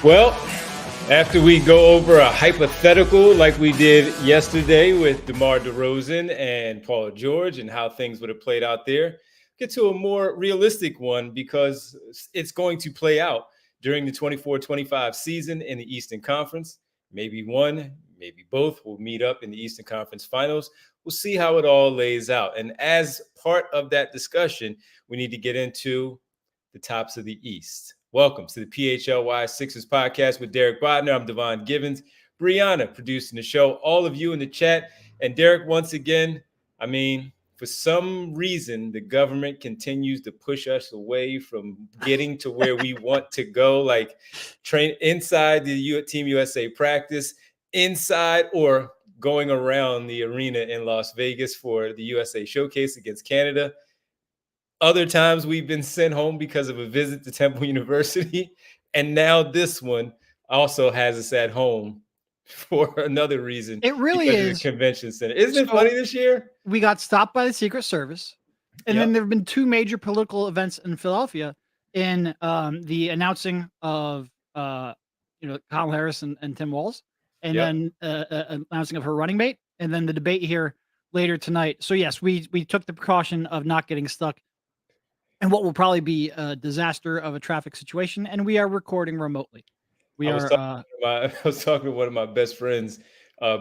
Well, after we go over a hypothetical like we did yesterday with DeMar DeRozan and Paul George and how things would have played out there, get to a more realistic one because it's going to play out during the 24-25 season in the Eastern Conference. Maybe one, maybe both will meet up in the Eastern Conference Finals. We'll see how it all lays out. And as part of that discussion, we need to get into the tops of the East. Welcome to the PHLY Sixers podcast with Derek Bodner. I'm Devon Givens. Brianna producing the show. All of you in the chat. And Derek, once again, for some reason, the government continues to push us away from getting to where we want to go, like train inside the Team USA practice, inside or going around the arena in Las Vegas for the USA Showcase against Canada. Other times we've been sent home because of a visit to Temple University. And now this one also has us at home for another reason. It really is. The convention center. Isn't it funny this year? We got stopped by the Secret Service. And then there have been two major political events in Philadelphia in the announcing of, Kamala Harris and Tim Walz. And then announcing of her running mate. And then the debate here later tonight. So, yes, we took the precaution of not getting stuck and what will probably be a disaster of a traffic situation, and we are recording remotely. I was talking to one of my best friends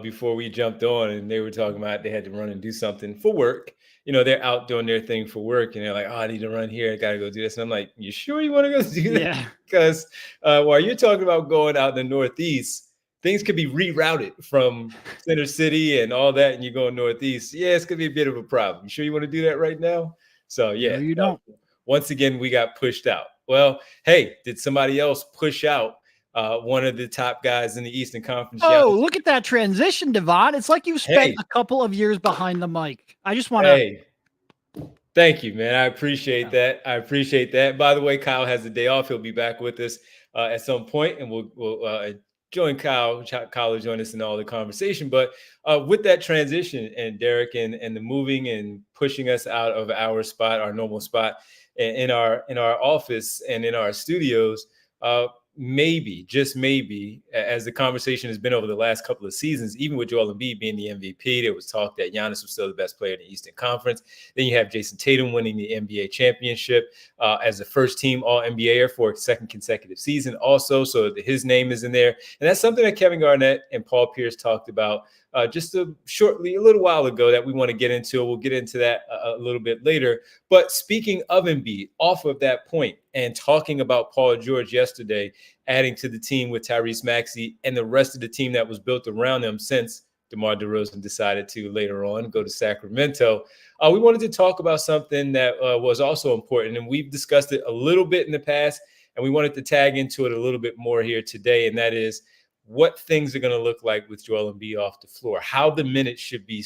before we jumped on, and they were talking about they had to run and do something for work. You know, they're out doing their thing for work, and they're like, "Oh, I need to run here. I got to go do this." And I'm like, "You sure you want to go do that?" Yeah. Because while you're talking about going out in the Northeast, things could be rerouted from Center City and all that, and you're going Northeast. Yeah, it's gonna be a bit of a problem. You sure you want to do that right now? So yeah, no, you don't. Once again, we got pushed out. Well, hey, did somebody else push out one of the top guys in the Eastern Conference? Oh, look at that transition, Devon. It's like you've spent a couple of years behind the mic. I just want to. Hey, thank you, man. I appreciate that. By the way, Kyle has a day off. He'll be back with us at some point, and we'll join Kyle. Kyle will join us in all the conversation. But with that transition and Derek and the moving and pushing us out of our spot, our normal spot, in our office and in our studios, maybe, just maybe, as the conversation has been over the last couple of seasons, even with Joel Embiid being the MVP, there was talk that Giannis was still the best player in the Eastern Conference. Then you have Jayson Tatum winning the NBA championship as the first team All-NBAer for a second consecutive season also, so his name is in there. And that's something that Kevin Garnett and Paul Pierce talked about just a little while ago that we want to get into. We'll get into that a little bit later. But speaking of Embiid, off of that point and talking about Paul George yesterday, adding to the team with Tyrese Maxey and the rest of the team that was built around him since DeMar DeRozan decided to later on go to Sacramento, we wanted to talk about something that was also important. And we've discussed it a little bit in the past, and we wanted to tag into it a little bit more here today. And that is what things are going to look like with Joel Embiid off the floor, how the minutes should be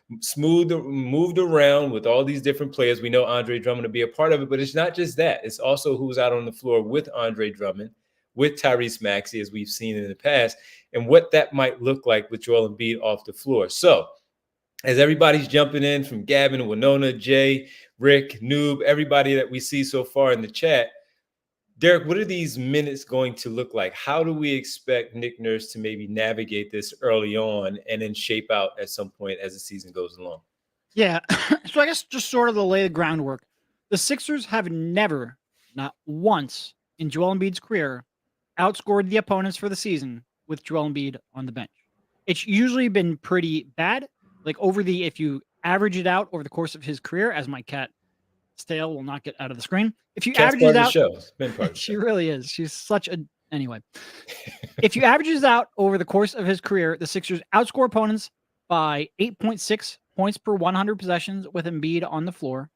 moved around with all these different players. We know Andre Drummond will be a part of it, but it's not just that. It's also who's out on the floor with Andre Drummond, with Tyrese Maxey, as we've seen in the past, and what that might look like with Joel Embiid off the floor. So as everybody's jumping in from Gavin, Winona, Jay, Rick, Noob, everybody that we see so far in the chat, Derek, what are these minutes going to look like? How do we expect Nick Nurse to maybe navigate this early on and then shape out at some point as the season goes along? Yeah. So I guess just sort of to lay the groundwork, the Sixers have never, not once in Joel Embiid's career, outscored the opponents for the season with Joel Embiid on the bench. It's usually been pretty bad. Like if you average it out over the course of his career, as my cat Stale will not get out of the screen. If you average it out, she really is. She's anyway. If you average it out over the course of his career, the Sixers outscore opponents by 8.6 points per 100 possessions with Embiid on the floor,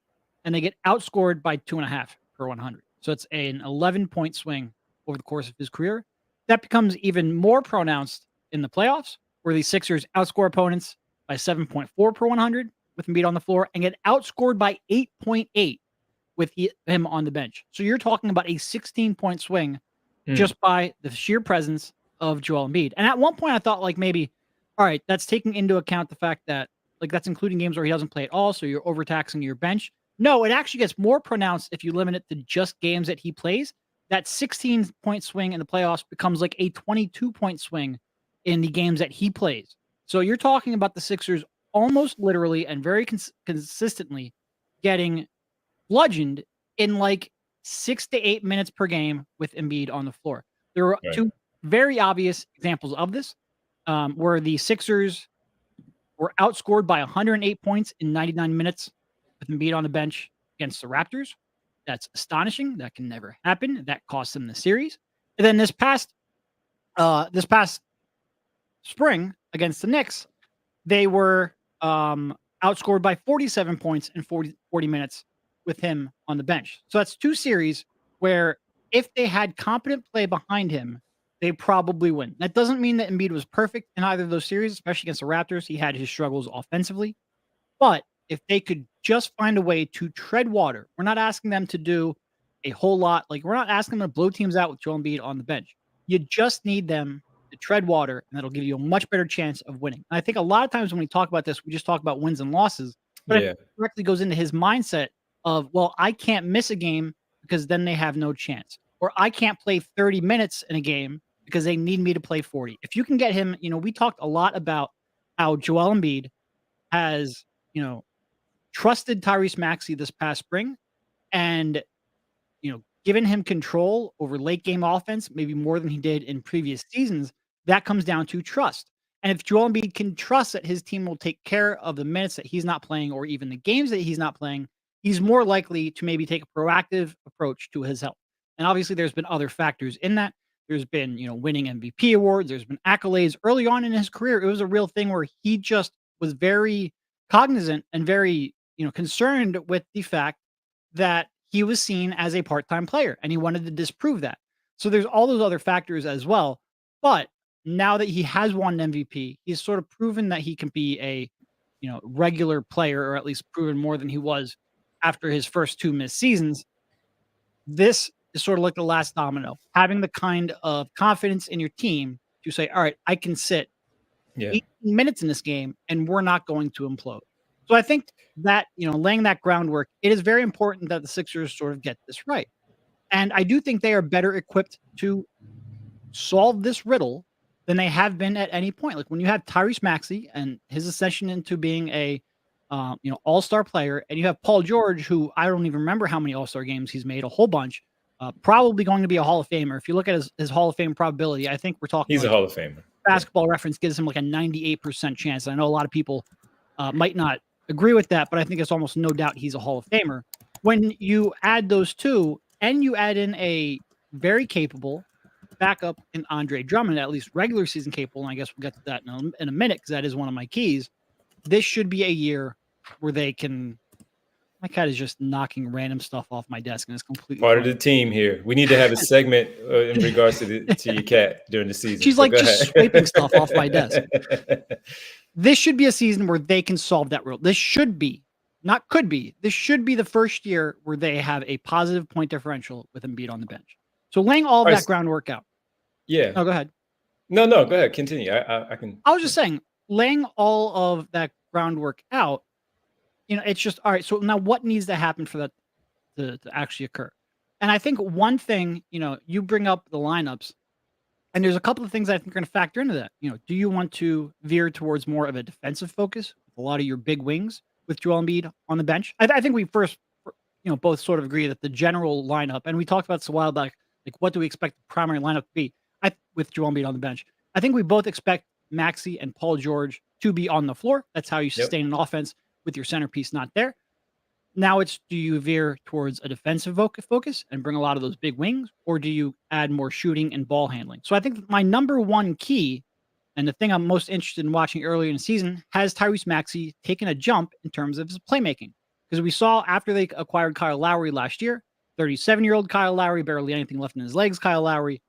and they get outscored by 2.5 per 100. So it's an 11-point swing over the course of his career. That becomes even more pronounced in the playoffs, where the Sixers outscore opponents by 7.4 per 100 with Embiid on the floor and get outscored by 8.8 with him on the bench. So you're talking about a 16-point swing just by the sheer presence of Joel Embiid. And at one point I thought maybe, all right, that's taking into account the fact that that's including games where he doesn't play at all, so you're overtaxing your bench. No, it actually gets more pronounced if you limit it to just games that he plays, that 16-point swing in the playoffs becomes like a 22-point swing in the games that he plays. So you're talking about the Sixers almost literally and very consistently getting bludgeoned in like 6 to 8 minutes per game with Embiid on the floor. There were Right. two very obvious examples of this, where the Sixers were outscored by 108 points in 99 minutes with Embiid on the bench against the Raptors. That's astonishing. That can never happen. That cost them the series. And then this past spring against the Knicks, they were outscored by 47 points in 40 minutes with him on the bench. So that's two series where if they had competent play behind him, they probably win. That doesn't mean that Embiid was perfect in either of those series, especially against the Raptors. He had his struggles offensively. But if they could just find a way to tread water, we're not asking them to do a whole lot. Like, we're not asking them to blow teams out with Joel Embiid on the bench. You just need them to tread water, and that'll give you a much better chance of winning. And I think a lot of times when we talk about this, we just talk about wins and losses. But it directly goes into his mindset of, well, I can't miss a game because then they have no chance. Or I can't play 30 minutes in a game because they need me to play 40. If you can get him, we talked a lot about how Joel Embiid has, trusted Tyrese Maxey this past spring and, given him control over late game offense, maybe more than he did in previous seasons. That comes down to trust. And if Joel Embiid can trust that his team will take care of the minutes that he's not playing or even the games that he's not playing, he's more likely to maybe take a proactive approach to his health. And obviously there's been other factors in that. There's been, winning MVP awards. There's been accolades early on in his career. It was a real thing where he just was very cognizant and very, concerned with the fact that he was seen as a part-time player and he wanted to disprove that. So there's all those other factors as well. But now that he has won an MVP, he's sort of proven that he can be a, regular player, or at least proven more than he was after his first two missed seasons. This is sort of like the last domino, having the kind of confidence in your team to say, all right, I can sit 18 minutes in this game and we're not going to implode. So I think that, laying that groundwork, it is very important that the Sixers sort of get this right. And I do think they are better equipped to solve this riddle than they have been at any point. Like when you have Tyrese Maxey and his ascension into being a, all-star player, and you have Paul George, who I don't even remember how many all-star games he's made, a whole bunch, probably going to be a Hall of Famer. If you look at his Hall of Fame probability, I think we're talking he's a Hall of Famer. Basketball Reference gives him like a 98% chance. I know a lot of people might not agree with that, but I think it's almost no doubt he's a Hall of Famer. When you add those two and you add in a very capable backup in Andre Drummond, at least regular season capable, and I guess we'll get to that in a minute because that is one of my keys, this should be a year where they can... My cat is just knocking random stuff off my desk, and it's completely part of the team here. We need to have a segment in regards to your cat during the season. She's like just swiping stuff off my desk. This should be a season where they can solve that riddle. This should be, not could be, this should be the first year where they have a positive point differential with Embiid on the bench. So laying all of that groundwork out. Yeah. No, go ahead. No, go ahead. Continue. I can. I was just saying, laying all of that groundwork out, it's just, all right, so now what needs to happen for that to actually occur? And I think one thing, you bring up the lineups, and there's a couple of things I think are going to factor into that. Do you want to veer towards more of a defensive focus with a lot of your big wings with Joel Embiid on the bench? I think we first, both sort of agree that the general lineup, and we talked about this a while back, like what do we expect the primary lineup to be with Joel Embiid on the bench? I think we both expect Maxey and Paul George to be on the floor. That's how you sustain an offense with your centerpiece not there. Now it's, do you veer towards a defensive focus and bring a lot of those big wings, or do you add more shooting and ball handling? So I think my number one key, and the thing I'm most interested in watching earlier in the season, has Tyrese Maxey taken a jump in terms of his playmaking? Because we saw after they acquired Kyle Lowry last year, 37-year-old Kyle Lowry, barely anything left in his legs Kyle Lowry,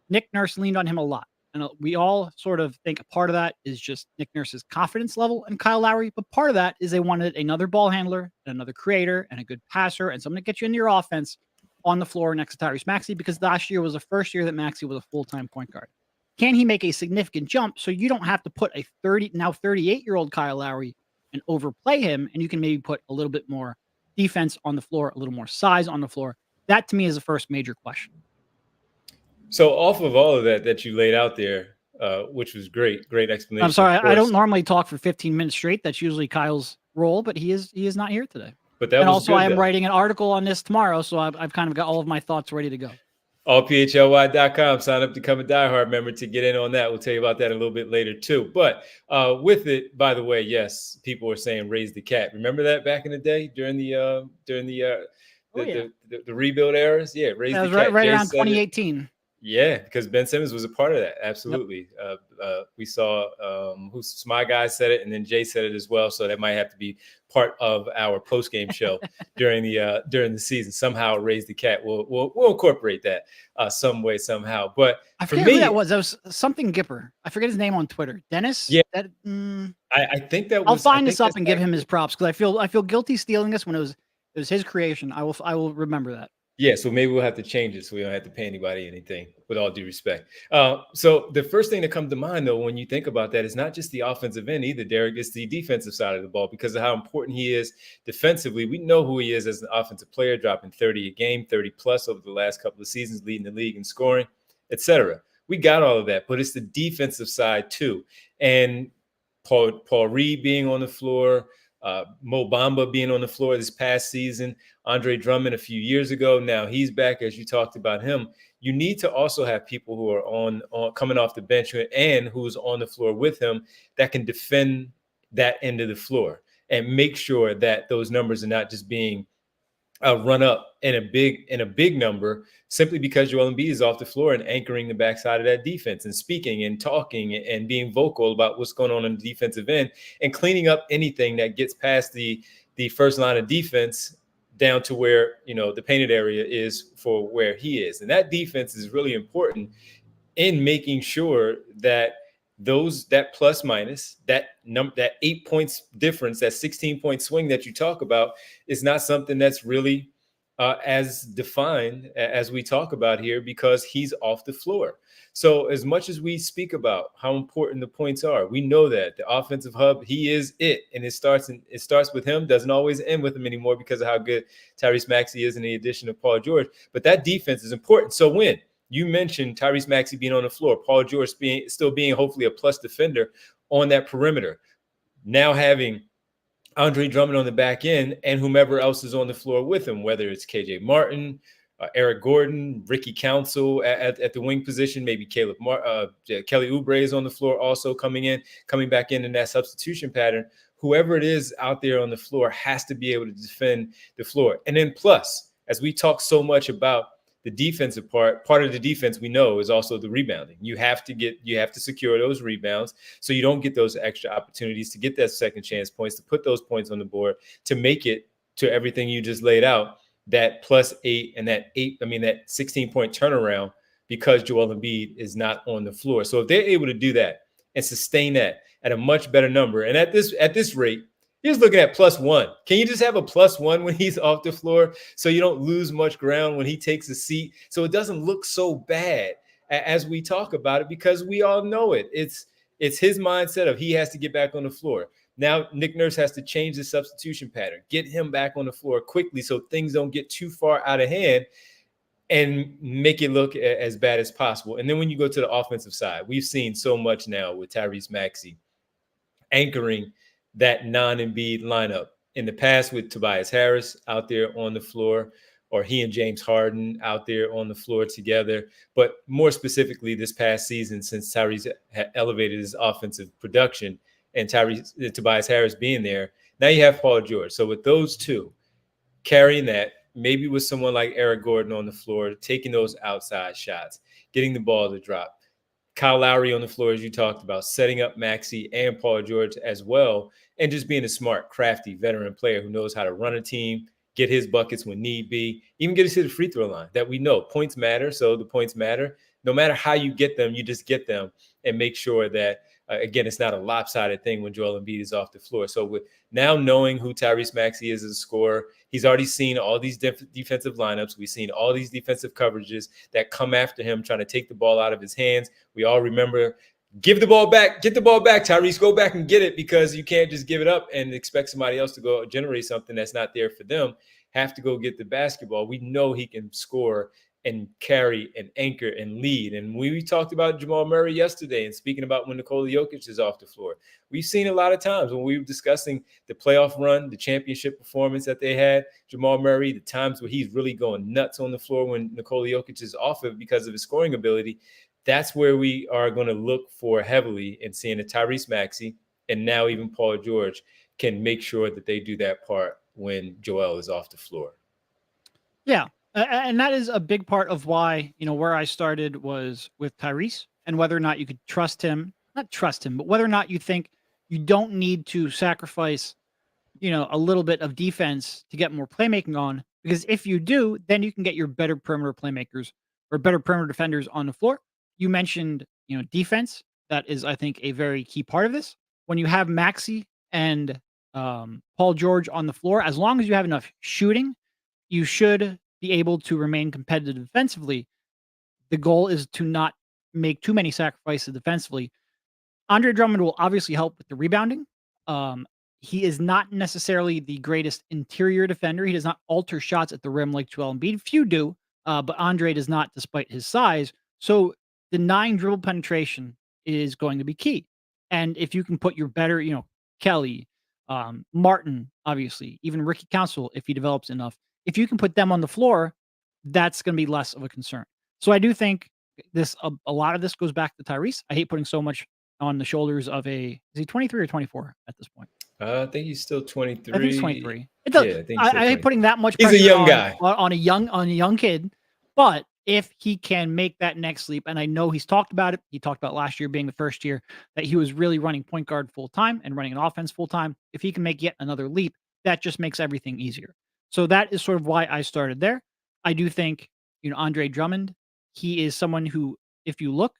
Nick Nurse leaned on him a lot. And we all sort of think a part of that is just Nick Nurse's confidence level and Kyle Lowry. But part of that is they wanted another ball handler, and another creator, and a good passer, and someone to get you into your offense on the floor next to Tyrese Maxey, because last year was the first year that Maxey was a full-time point guard. Can he make a significant jump so you don't have to put a 38-year-old Kyle Lowry and overplay him, and you can maybe put a little bit more defense on the floor, a little more size on the floor? That, to me, is the first major question. So off of all of that you laid out there, which was great explanation. I'm sorry, of I don't course. normally talk for 15 minutes straight. That's usually Kyle's role, but he is not here today. But that And was also, good I am though. writing an article on this tomorrow, so I've kind of got all of my thoughts ready to go. AllPHLY.com. Sign up to become a diehard member to get in on that. We'll tell you about that a little bit later too. But with it, by the way, yes, people were saying raise the cat. Remember that back in the day during the rebuild eras? Yeah, raise That the was cat. right Jay around said it. 2018. Yeah, because Ben Simmons was a part of that. Absolutely. Yep. We saw who's my guy said it, and then Jay said it as well. So that might have to be part of our post game show during the season. Somehow raise the cat. We'll incorporate that some way somehow. But I for forget me, who that was. That was something Gipper. I forget his name on Twitter. Dennis. Yeah, I think that I'll was. find this up and give him his props because I feel guilty stealing this when it was his creation. I will remember that. Yeah, so maybe we'll have to change it so we don't have to pay anybody anything, with all due respect. So the first thing that comes to mind, though, when you think about that is not just the offensive end either, Derek. It's the defensive side of the ball because of how important he is defensively. We know who he is as an offensive player, dropping 30 a game, 30 plus over the last couple of seasons, leading the league in scoring, etc. We got all of that, but it's the defensive side too. And Paul Reed being on the floor, Mo Bamba being on the floor this past season, Andre Drummond a few years ago. Now he's back, as you talked about him. You need to also have people who are on coming off the bench and who's on the floor with him that can defend that end of the floor and make sure that those numbers are not just being run up in a big number simply because Joel Embiid is off the floor and anchoring the backside of that defense and speaking and talking and being vocal about what's going on the defensive end and cleaning up anything that gets past the first line of defense down to where, the painted area is for where he is. And that defense is really important in making sure that that plus minus, that 8 points difference, that 16-point swing that you talk about is not something that's really as defined as we talk about here because he's off the floor. So as much as we speak about how important the points are, we know that the offensive hub, he is it. And it starts with him, doesn't always end with him anymore because of how good Tyrese Maxey is in the addition of Paul George. But that defense is important. So when you mentioned Tyrese Maxey being on the floor, Paul George still being hopefully a plus defender on that perimeter. Now having Andre Drummond on the back end and whomever else is on the floor with him, whether it's KJ Martin, Eric Gordon, Ricky Council at the wing position, maybe Kelly Oubre is on the floor also coming back in that substitution pattern. Whoever it is out there on the floor has to be able to defend the floor. And then plus, as we talk so much about the defensive part of the defense we know is also the rebounding. You have to secure those rebounds so you don't get those extra opportunities to get that second chance points, to put those points on the board, to make it to everything you just laid out, that +8 and that 16-point turnaround because Joel Embiid is not on the floor. So if they're able to do that and sustain that at a much better number, and at this rate, he's looking at +1. Can you just have a +1 when he's off the floor so you don't lose much ground when he takes a seat? So it doesn't look so bad as we talk about it because we all know it. It's his mindset of he has to get back on the floor. Now Nick Nurse has to change the substitution pattern, get him back on the floor quickly so things don't get too far out of hand and make it look as bad as possible. And then when you go to the offensive side, we've seen so much now with Tyrese Maxey anchoring that non-Embiid lineup. In the past with Tobias Harris out there on the floor, or he and James Harden out there on the floor together. But more specifically this past season, since Tyrese had elevated his offensive production and Tobias Harris being there, now you have Paul George. So with those two carrying that, maybe with someone like Eric Gordon on the floor, taking those outside shots, getting the ball to drop, Kyle Lowry on the floor, as you talked about, setting up Maxey and Paul George as well, and just being a smart, crafty veteran player who knows how to run a team, get his buckets when need be, even get us to the free throw line. That we know points matter, so the points matter. No matter how you get them, you just get them and make sure that, again, it's not a lopsided thing when Joel Embiid is off the floor. So with now knowing who Tyrese Maxey is as a scorer, he's already seen all these defensive lineups. We've seen all these defensive coverages that come after him, trying to take the ball out of his hands. We all remember, give the ball back, get the ball back, Tyrese, go back and get it, because you can't just give it up and expect somebody else to go generate something that's not there for them. Have to go get the basketball. We know he can score and carry and anchor and lead. And we talked about Jamal Murray yesterday, and speaking about when Nikola Jokic is off the floor, we've seen a lot of times when we were discussing the playoff run, the championship performance that they had, Jamal Murray, the times where he's really going nuts on the floor when Nikola Jokic is off of because of his scoring ability. That's where we are going to look for heavily in seeing a Tyrese Maxey and now even Paul George can make sure that they do that part when Joel is off the floor. Yeah. And that is a big part of why, where I started was with Tyrese and whether or not you could trust him, not trust him, but whether or not you think you don't need to sacrifice, a little bit of defense to get more playmaking on. Because if you do, then you can get your better perimeter playmakers or better perimeter defenders on the floor. You mentioned, defense. That is, I think, a very key part of this. When you have Maxey and Paul George on the floor, as long as you have enough shooting, you should be able to remain competitive defensively. The goal is to not make too many sacrifices defensively. Andre Drummond will obviously help with the rebounding. He is not necessarily the greatest interior defender. He does not alter shots at the rim like Joel Embiid. Few do, but Andre does not, despite his size. So denying dribble penetration is going to be key. And if you can put your better, Kelly, Martin, obviously, even Ricky Council, if he develops enough, if you can put them on the floor, that's going to be less of a concern. So I do think a lot of this goes back to Tyrese. I hate putting so much on the shoulders of is he 23 or 24 at this point? I think he's still 23. I think he's 23. It does. Yeah, I hate putting that much He's pressure a young guy. on a young kid. But if he can make that next leap, and I know he's talked about it. He talked about last year being the first year that he was really running point guard full time and running an offense full time. If he can make yet another leap, that just makes everything easier. So that is sort of why I started there. I do think, Andre Drummond, he is someone who, if you look,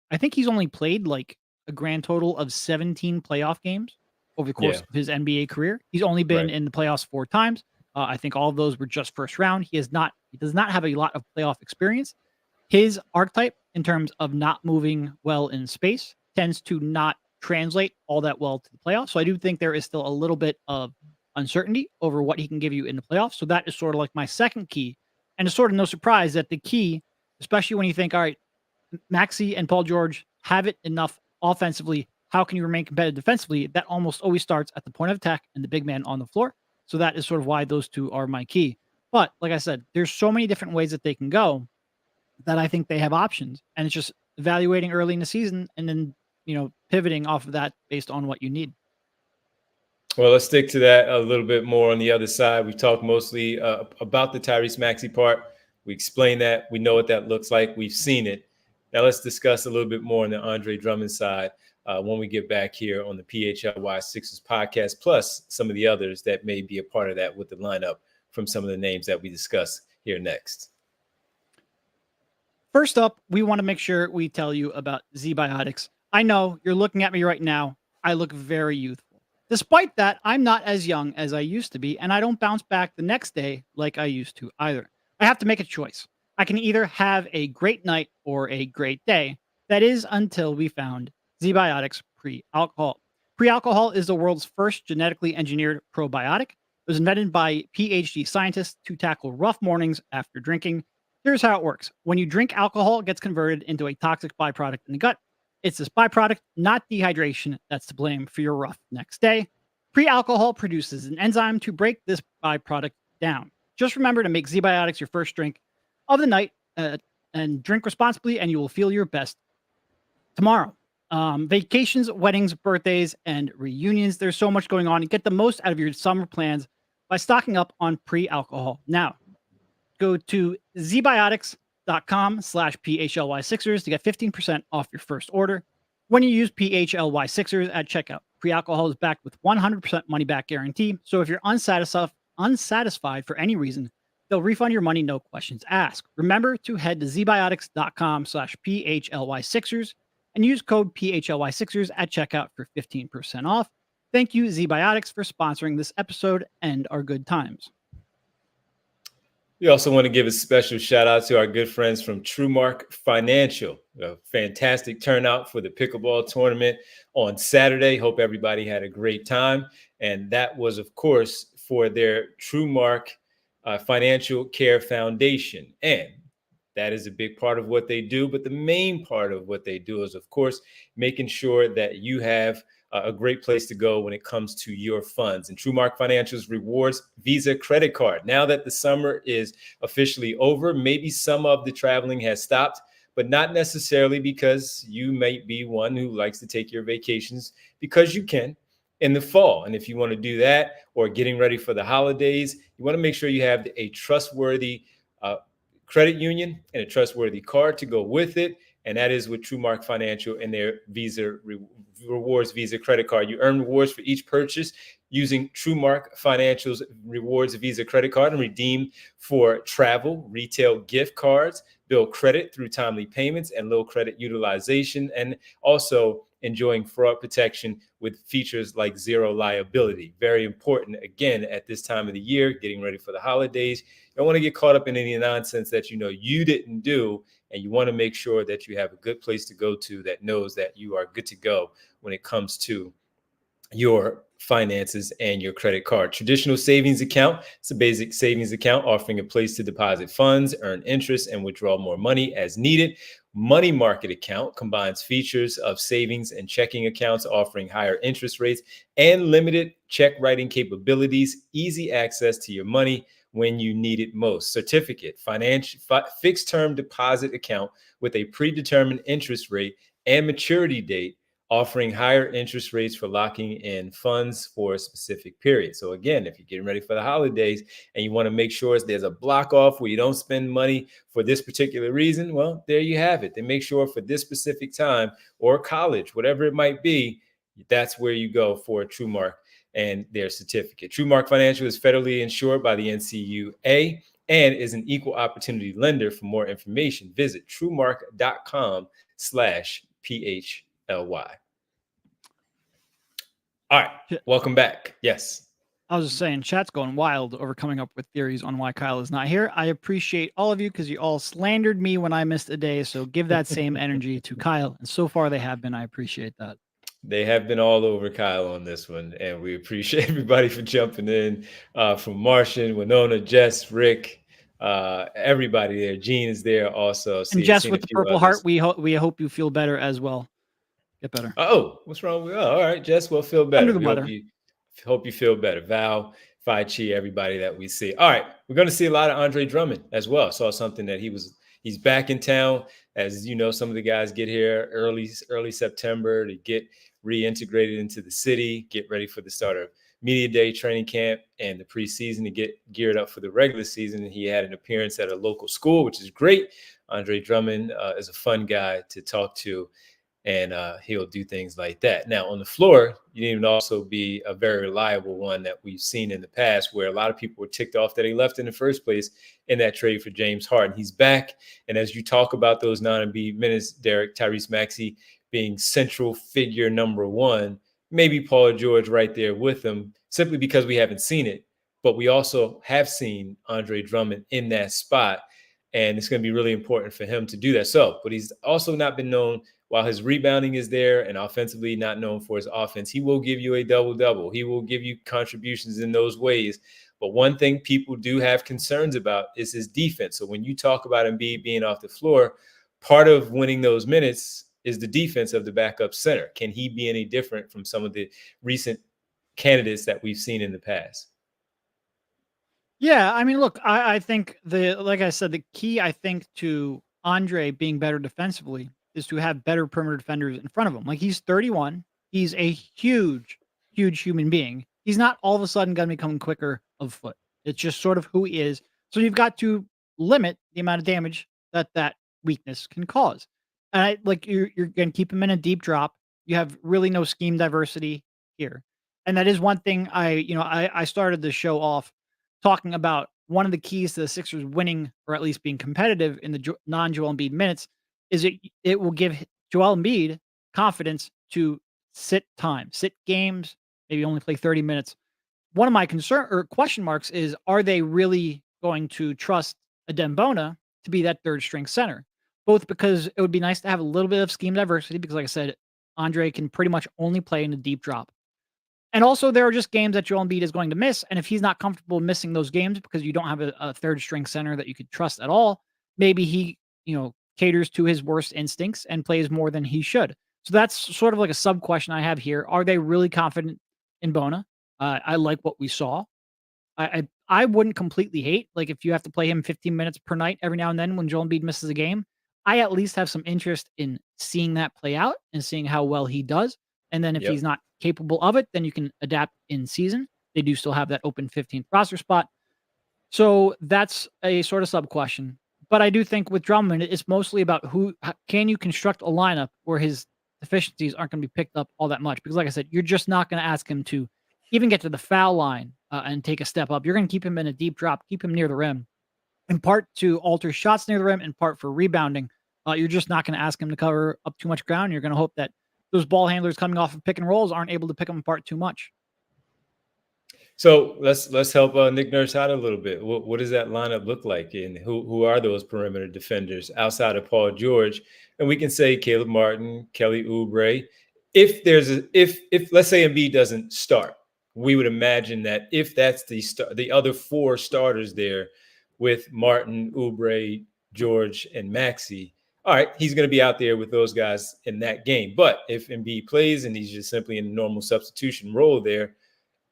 I think he's only played like a grand total of 17 playoff games over the course of his NBA career. He's only been in the playoffs 4 times. I think all of those were just first round. He does not have a lot of playoff experience. His archetype in terms of not moving well in space tends to not translate all that well to the playoffs. So I do think there is still a little bit of uncertainty over what he can give you in the playoffs. So that is sort of like my second key. And it's sort of no surprise that the key, especially when you think, all right, Maxey and Paul George have it enough offensively, how can you remain competitive defensively? That almost always starts at the point of attack and the big man on the floor. So that is sort of why those two are my key. But like I said, there's so many different ways that they can go that I think they have options. And it's just evaluating early in the season and then, pivoting off of that based on what you need. Well, let's stick to that a little bit more on the other side. We talked mostly about the Tyrese Maxey part. We explained that. We know what that looks like. We've seen it. Now let's discuss a little bit more on the Andre Drummond side when we get back here on the PHLY Sixers podcast, plus some of the others that may be a part of that with the lineup from some of the names that we discuss here next. First up, we want to make sure we tell you about Z-Biotics. I know you're looking at me right now. I look very youthful. Despite that, I'm not as young as I used to be, and I don't bounce back the next day like I used to either. I have to make a choice. I can either have a great night or a great day. That is until we found Z-Biotics Pre-Alcohol. Pre-Alcohol is the world's first genetically engineered probiotic. It was invented by PhD scientists to tackle rough mornings after drinking. Here's how it works. When you drink alcohol, it gets converted into a toxic byproduct in the gut. It's this byproduct, not dehydration, that's to blame for your rough next day. Pre-alcohol produces an enzyme to break this byproduct down. Just remember to make Z-Biotics your first drink of the night and drink responsibly, and you will feel your best tomorrow. Vacations, weddings, birthdays, and reunions. There's so much going on. Get the most out of your summer plans by stocking up on pre-alcohol. Now, go to zbiotics.com/PHLY Sixers to get 15% off your first order when you use PHLY Sixers at checkout. Pre-alcohol is backed with 100% money back guarantee. So if you're unsatisfied for any reason, they'll refund your money, no questions asked. Remember to head to zbiotics.com/PHLY Sixers and use code PHLY Sixers at checkout for 15% off. Thank you, Z-Biotics, for sponsoring this episode and our good times. We also want to give a special shout out to our good friends from TrueMark Financial. A fantastic turnout for the pickleball tournament on Saturday. Hope everybody had a great time. And that was, of course, for their TrueMark Financial Care Foundation. And That is a big part of what they do. But the main part of what they do is, of course, making sure that you have a great place to go when it comes to your funds. And TrueMark Financial's rewards Visa credit card. Now that the summer is officially over, maybe some of the traveling has stopped, but not necessarily, because you might be one who likes to take your vacations because you can in the fall. And if you want to do that, or getting ready for the holidays, you want to make sure you have a trustworthy credit union and a trustworthy card to go with it. And that is with TrueMark Financial and their Visa Rewards Visa credit card. You earn rewards for each purchase using TrueMark Financial's Rewards Visa credit card, and redeem for travel, retail gift cards, build credit through timely payments and low credit utilization, and also enjoying fraud protection with features like zero liability. Very important, again, at this time of the year, getting ready for the holidays. You don't want to get caught up in any nonsense that you didn't do, and you want to make sure that you have a good place to go to that knows that you are good to go when it comes to your finances and your credit card. Traditional savings account, it's a basic savings account offering a place to deposit funds, earn interest, and withdraw more money as needed. Money market account combines features of savings and checking accounts, offering higher interest rates and limited check writing capabilities, easy access to your money when you need it most. Certificate, fixed term deposit account with a predetermined interest rate and maturity date, offering higher interest rates for locking in funds for a specific period. So again, if you're getting ready for the holidays and you want to make sure there's a block off where you don't spend money for this particular reason, well, there you have it. Then make sure for this specific time, or college, whatever it might be, that's where you go for TrueMark and their certificate. TrueMark Financial is federally insured by the NCUA and is an equal opportunity lender. For more information, visit truemark.com/PHLY. All right, welcome back. Yes. I was just saying, chat's going wild over coming up with theories on why Kyle is not here. I appreciate all of you because you all slandered me when I missed a day. So give that same energy to Kyle. And so far they have been. I appreciate that. They have been all over Kyle on this one, and we appreciate everybody for jumping in, from Martian, Winona, Jess, Rick, everybody there. Gene is there also. And Jess with the purple heart, we hope you feel better as well. Get better. Oh, what's wrong with you? Oh, all right, Jess, we'll feel better. Under the weather. Hope you feel better. Val, Phi Chi, everybody that we see. All right, we're going to see a lot of Andre Drummond as well. Saw something that he's back in town. As you know, some of the guys get here early September to get reintegrated into the city, get ready for the start of media day, training camp, and the preseason to get geared up for the regular season. And he had an appearance at a local school, which is great. Andre Drummond is a fun guy to talk to, and he'll do things like that. Now, on the floor, you need to also be a very reliable one that we've seen in the past, where a lot of people were ticked off that he left in the first place in that trade for James Harden. He's back, and as you talk about those non-Embiid minutes, Derek, Tyrese Maxey being central figure number one, maybe Paul George right there with him, simply because we haven't seen it. But we also have seen Andre Drummond in that spot, and it's going to be really important for him to do that. So, but he's also not been known, while his rebounding is there and offensively not known for his offense, he will give you a double-double. He will give you contributions in those ways. But one thing people do have concerns about is his defense. So when you talk about Embiid being off the floor, part of winning those minutes is the defense of the backup center. Can he be any different from some of the recent candidates that we've seen in the past? Yeah, I mean, look, I think like I said, the key, I think, to Andre being better defensively is to have better perimeter defenders in front of him. Like, he's 31. He's a huge, huge human being. He's not all of a sudden going to become quicker of foot. It's just sort of who he is. So you've got to limit the amount of damage that weakness can cause. And you're going to keep him in a deep drop. You have really no scheme diversity here. And that is one thing I started the show off talking about. One of the keys to the Sixers winning, or at least being competitive in the non-Joel Embiid minutes, is it will give Joel Embiid confidence to sit games, maybe only play 30 minutes. One of my question marks is, are they really going to trust Adembona to be that third string center? Both because it would be nice to have a little bit of scheme diversity, because like I said, Andre can pretty much only play in a deep drop. And also, there are just games that Joel Embiid is going to miss. And if he's not comfortable missing those games because you don't have a third string center that you could trust at all, maybe he caters to his worst instincts and plays more than he should. So that's sort of like a sub question I have here. Are they really confident in Bona? I like what we saw. I wouldn't completely hate, like, if you have to play him 15 minutes per night every now and then when Joel Embiid misses a game. I at least have some interest in seeing that play out and seeing how well he does. And then if Yep. he's not capable of it, then you can adapt in season. They do still have that open 15th roster spot. So that's a sort of sub question. But I do think with Drummond, it's mostly about can you construct a lineup where his deficiencies aren't going to be picked up all that much? Because, like I said, you're just not going to ask him to even get to the foul line and take a step up. You're going to keep him in a deep drop, keep him near the rim, in part to alter shots near the rim, in part for rebounding. You're just not going to ask him to cover up too much ground. You're going to hope that those ball handlers coming off of pick and rolls aren't able to pick them apart too much. So let's help Nick Nurse out a little bit. What does that lineup look like, and who are those perimeter defenders outside of Paul George? And we can say Caleb Martin, Kelly Oubre. If let's say Embiid doesn't start, we would imagine that if that's the other four starters there with Martin, Oubre, George, and Maxey, all right, he's going to be out there with those guys in that game. But if Embiid plays and he's just simply in a normal substitution role there,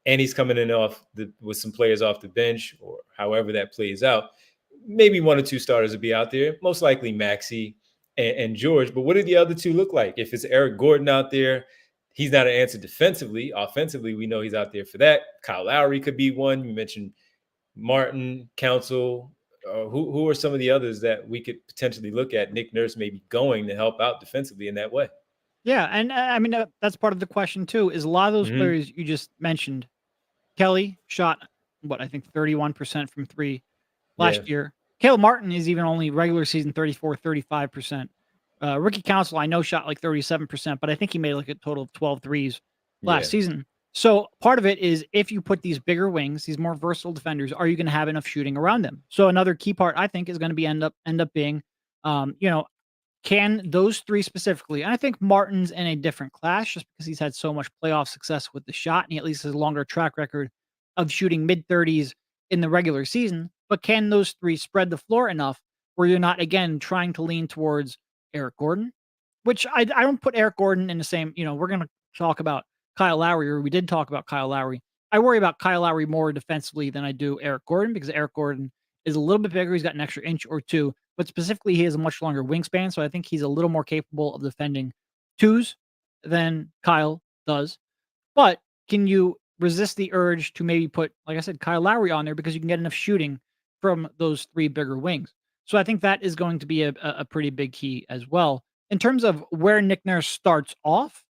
and he's coming in with some players off the bench, or however that plays out, maybe one or two starters will be out there, most likely Maxey and George. But what do the other two look like? If it's Eric Gordon out there, he's not an answer defensively. Offensively, we know he's out there for that. Kyle Lowry could be one. You mentioned Martin, Council. Who are some of the others that we could potentially look at Nick Nurse maybe going to help out defensively in that way? Yeah, and I mean, that's part of the question too, is a lot of those players you just mentioned. Kelly shot, I think 31% from three last year. Caleb Martin is even only regular season 35%. Ricky Council, I know, shot like 37%, but I think he made like a total of 12 threes last season. So part of it is, if you put these bigger wings, these more versatile defenders, are you going to have enough shooting around them? So another key part, I think, is going to be end up being, can those three specifically, and I think Martin's in a different class just because he's had so much playoff success with the shot, and he at least has a longer track record of shooting mid-30s in the regular season. But can those three spread the floor enough where you're not, again, trying to lean towards Eric Gordon? Which I don't put Eric Gordon in the same, we're going to talk about Kyle Lowry, or we did talk about Kyle Lowry. I worry about Kyle Lowry more defensively than I do Eric Gordon, because Eric Gordon is a little bit bigger. He's got an extra inch or two, but specifically he has a much longer wingspan. So I think he's a little more capable of defending twos than Kyle does. But can you resist the urge to maybe put, like I said, Kyle Lowry on there, because you can get enough shooting from those three bigger wings? So I think that is going to be a pretty big key as well. In terms of where Nick Nurse starts off,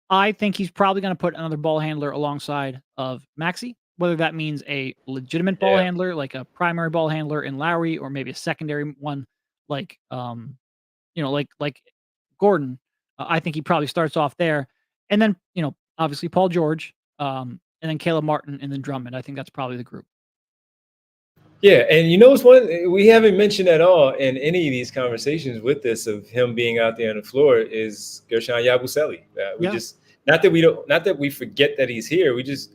I think he's probably going to put another ball handler alongside of Maxey, whether that means a legitimate ball handler, like a primary ball handler in Lowry, or maybe a secondary one like like Gordon. I think he probably starts off there. And then, obviously Paul George, and then Caleb Martin, and then Drummond. I think that's probably the group. Yeah, and it's one we haven't mentioned at all in any of these conversations with this of him being out there on the floor is Gershon Yabusele. Just not that we forget that he's here. We just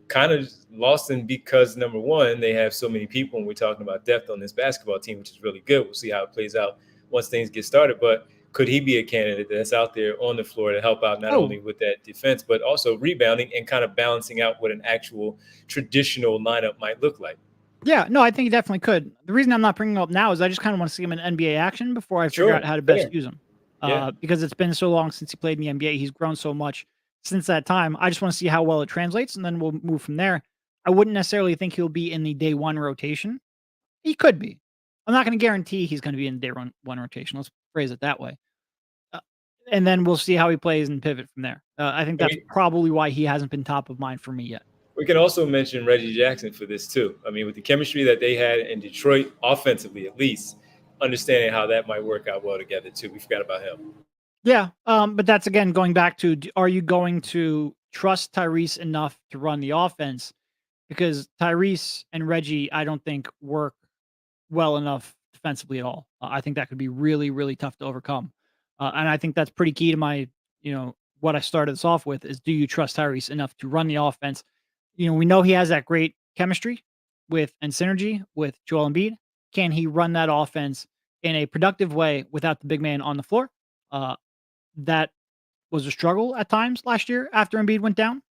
kind of lost him because, number one, they have so many people, and we're talking about depth on this basketball team, which is really good. We'll see how it plays out once things get started. But could he be a candidate that's out there on the floor to help out not only with that defense, but also rebounding and kind of balancing out what an actual traditional lineup might look like? Yeah, no, I think he definitely could. The reason I'm not bringing him up now is I just kind of want to see him in NBA action before I figure out how to best use him. Because it's been so long since he played in the NBA. He's grown so much since that time. I just want to see how well it translates, and then we'll move from there. I wouldn't necessarily think he'll be in the day one rotation. He could be. I'm not going to guarantee he's going to be in the day one rotation. Let's phrase it that way. And then we'll see how he plays and pivot from there. I think that's probably why he hasn't been top of mind for me yet. We can also mention Reggie Jackson for this too. I mean, with the chemistry that they had in Detroit, offensively at least, understanding how that might work out well together too. We forgot about him. Yeah, but that's, again, going back to, are you going to trust Tyrese enough to run the offense? Because Tyrese and Reggie, I don't think, work well enough defensively at all. I think that could be really, really tough to overcome. And I think that's pretty key to my, what I started this off with is, do you trust Tyrese enough to run the offense? We know he has that great chemistry and synergy with Joel Embiid. Can he run that offense in a productive way without the big man on the floor. That was a struggle at times last year after Embiid went down.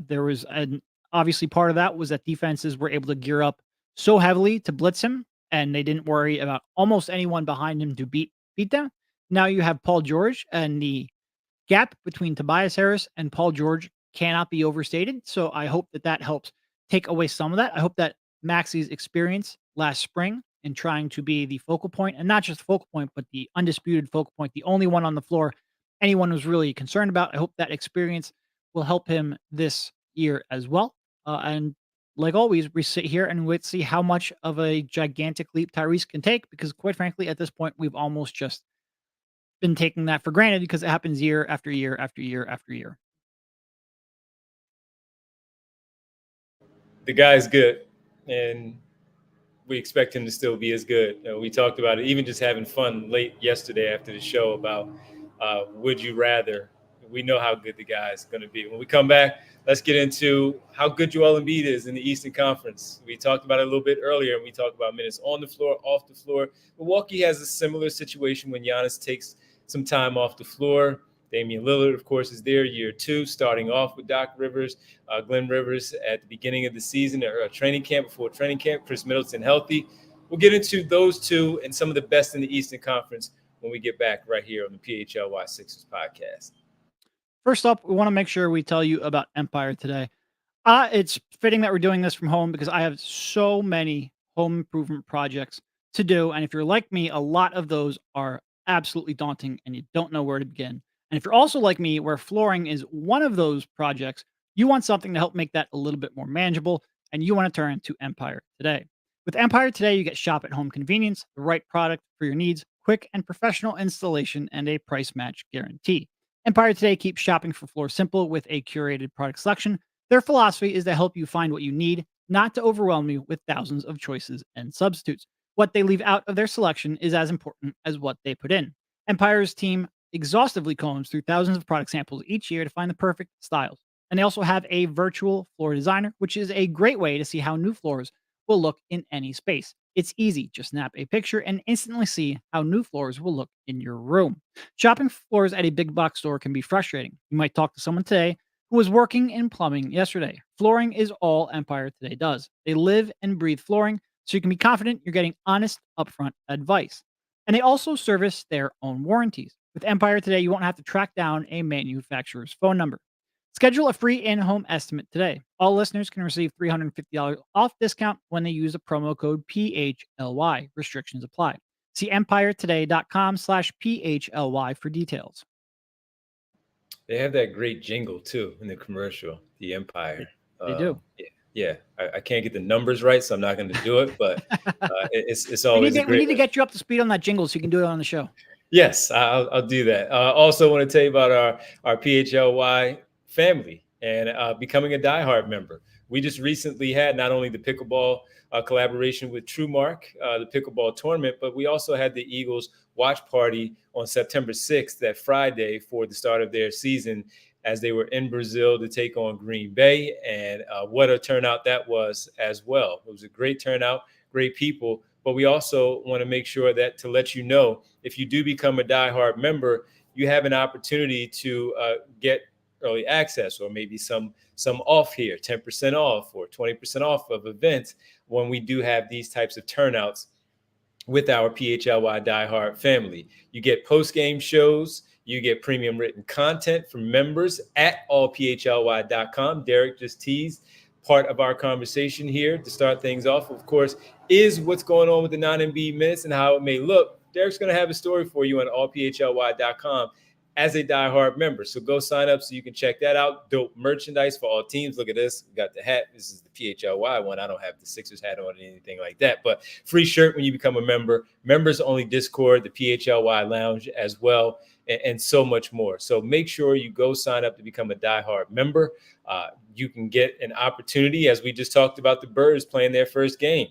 There was an obviously part of that was that defenses were able to gear up so heavily to blitz him, and they didn't worry about almost anyone behind him to beat them. Now you have Paul George, and the gap between Tobias Harris and Paul George cannot be overstated. So I hope that that helps take away some of that. I hope that Maxey's experience last spring in trying to be the focal point, and not just the focal point, but the undisputed focal point, the only one on the floor anyone was really concerned about. I hope that experience will help him this year as well. And like always, we sit here and wait to see how much of a gigantic leap Tyrese can take, because quite frankly, at this point, we've almost just been taking that for granted because it happens year after year after year after year. The guy's good, and we expect him to still be as good. We talked about it, even just having fun late yesterday after the show about would you rather. We know how good the guy is going to be. When we come back, let's get into how good Joel Embiid is in the Eastern Conference. We talked about it a little bit earlier, and we talked about minutes on the floor, off the floor. Milwaukee has a similar situation when Giannis takes some time off the floor. Damian Lillard, of course, is there year 2, starting off with Doc Rivers, Glenn Rivers at the beginning of the season, or training camp, before training camp, Chris Middleton healthy. We'll get into those two and some of the best in the Eastern Conference when we get back right here on the PHLY Sixers podcast. First up, we want to make sure we tell you about Empire today. It's fitting that we're doing this from home because I have so many home improvement projects to do. And if you're like me, a lot of those are absolutely daunting and you don't know where to begin. And if you're also like me, where flooring is one of those projects, you want something to help make that a little bit more manageable, and you want to turn to Empire today. With Empire today, you get shop at home convenience, the right product for your needs, quick and professional installation, and a price match guarantee. Empire today keeps shopping for floor simple with a curated product selection. Their philosophy is to help you find what you need, not to overwhelm you with thousands of choices and substitutes. What they leave out of their selection is as important as what they put in. Empire's team exhaustively combs through thousands of product samples each year to find the perfect styles. And they also have a virtual floor designer, which is a great way to see how new floors will look in any space. It's easy. Just snap a picture and instantly see how new floors will look in your room. Shopping for floors at a big box store can be frustrating. You might talk to someone today who was working in plumbing yesterday. Flooring is all Empire today does. They live and breathe flooring, so you can be confident you're getting honest, upfront advice. And they also service their own warranties. With Empire today, you won't have to track down a manufacturer's phone number. Schedule a free in-home estimate today. All listeners can receive $350 off discount when they use the promo code PHLY. Restrictions apply. See empiretoday.com/PHLY for details. They have that great jingle too in the commercial, the Empire. They do. Yeah. I can't get the numbers right, so I'm not going to do it. But it's always we need to get you up to speed on that jingle so you can do it on the show. Yes, I'll do that. Also, want to tell you about our PHLY family and becoming a diehard member. We just recently had not only the pickleball collaboration with TrueMark, the pickleball tournament, but we also had the Eagles watch party on September 6th, that Friday, for the start of their season, as they were in Brazil to take on Green Bay. And what a turnout that was as well. It was a great turnout, great people. But we also want to make sure that to let you know, if you do become a diehard member, you have an opportunity to get early access, or maybe some off here, 10% off or 20% off of events when we do have these types of turnouts with our PHLY diehard family. You get post-game shows. You get premium written content from members at allphly.com. Derek just teased part of our conversation here to start things off, of course, is what's going on with the non-Embiid minutes and how it may look. Derek's going to have a story for you on allphly.com as a diehard member. So go sign up so you can check that out. Dope merchandise for all teams. Look at this. We got the hat. This is the PHLY one. I don't have the Sixers hat on or anything like that, but free shirt when you become a member. Members only Discord, the PHLY Lounge as well, and so much more. So make sure you go sign up to become a diehard member. You can get an opportunity, as we just talked about the Birds playing their first game.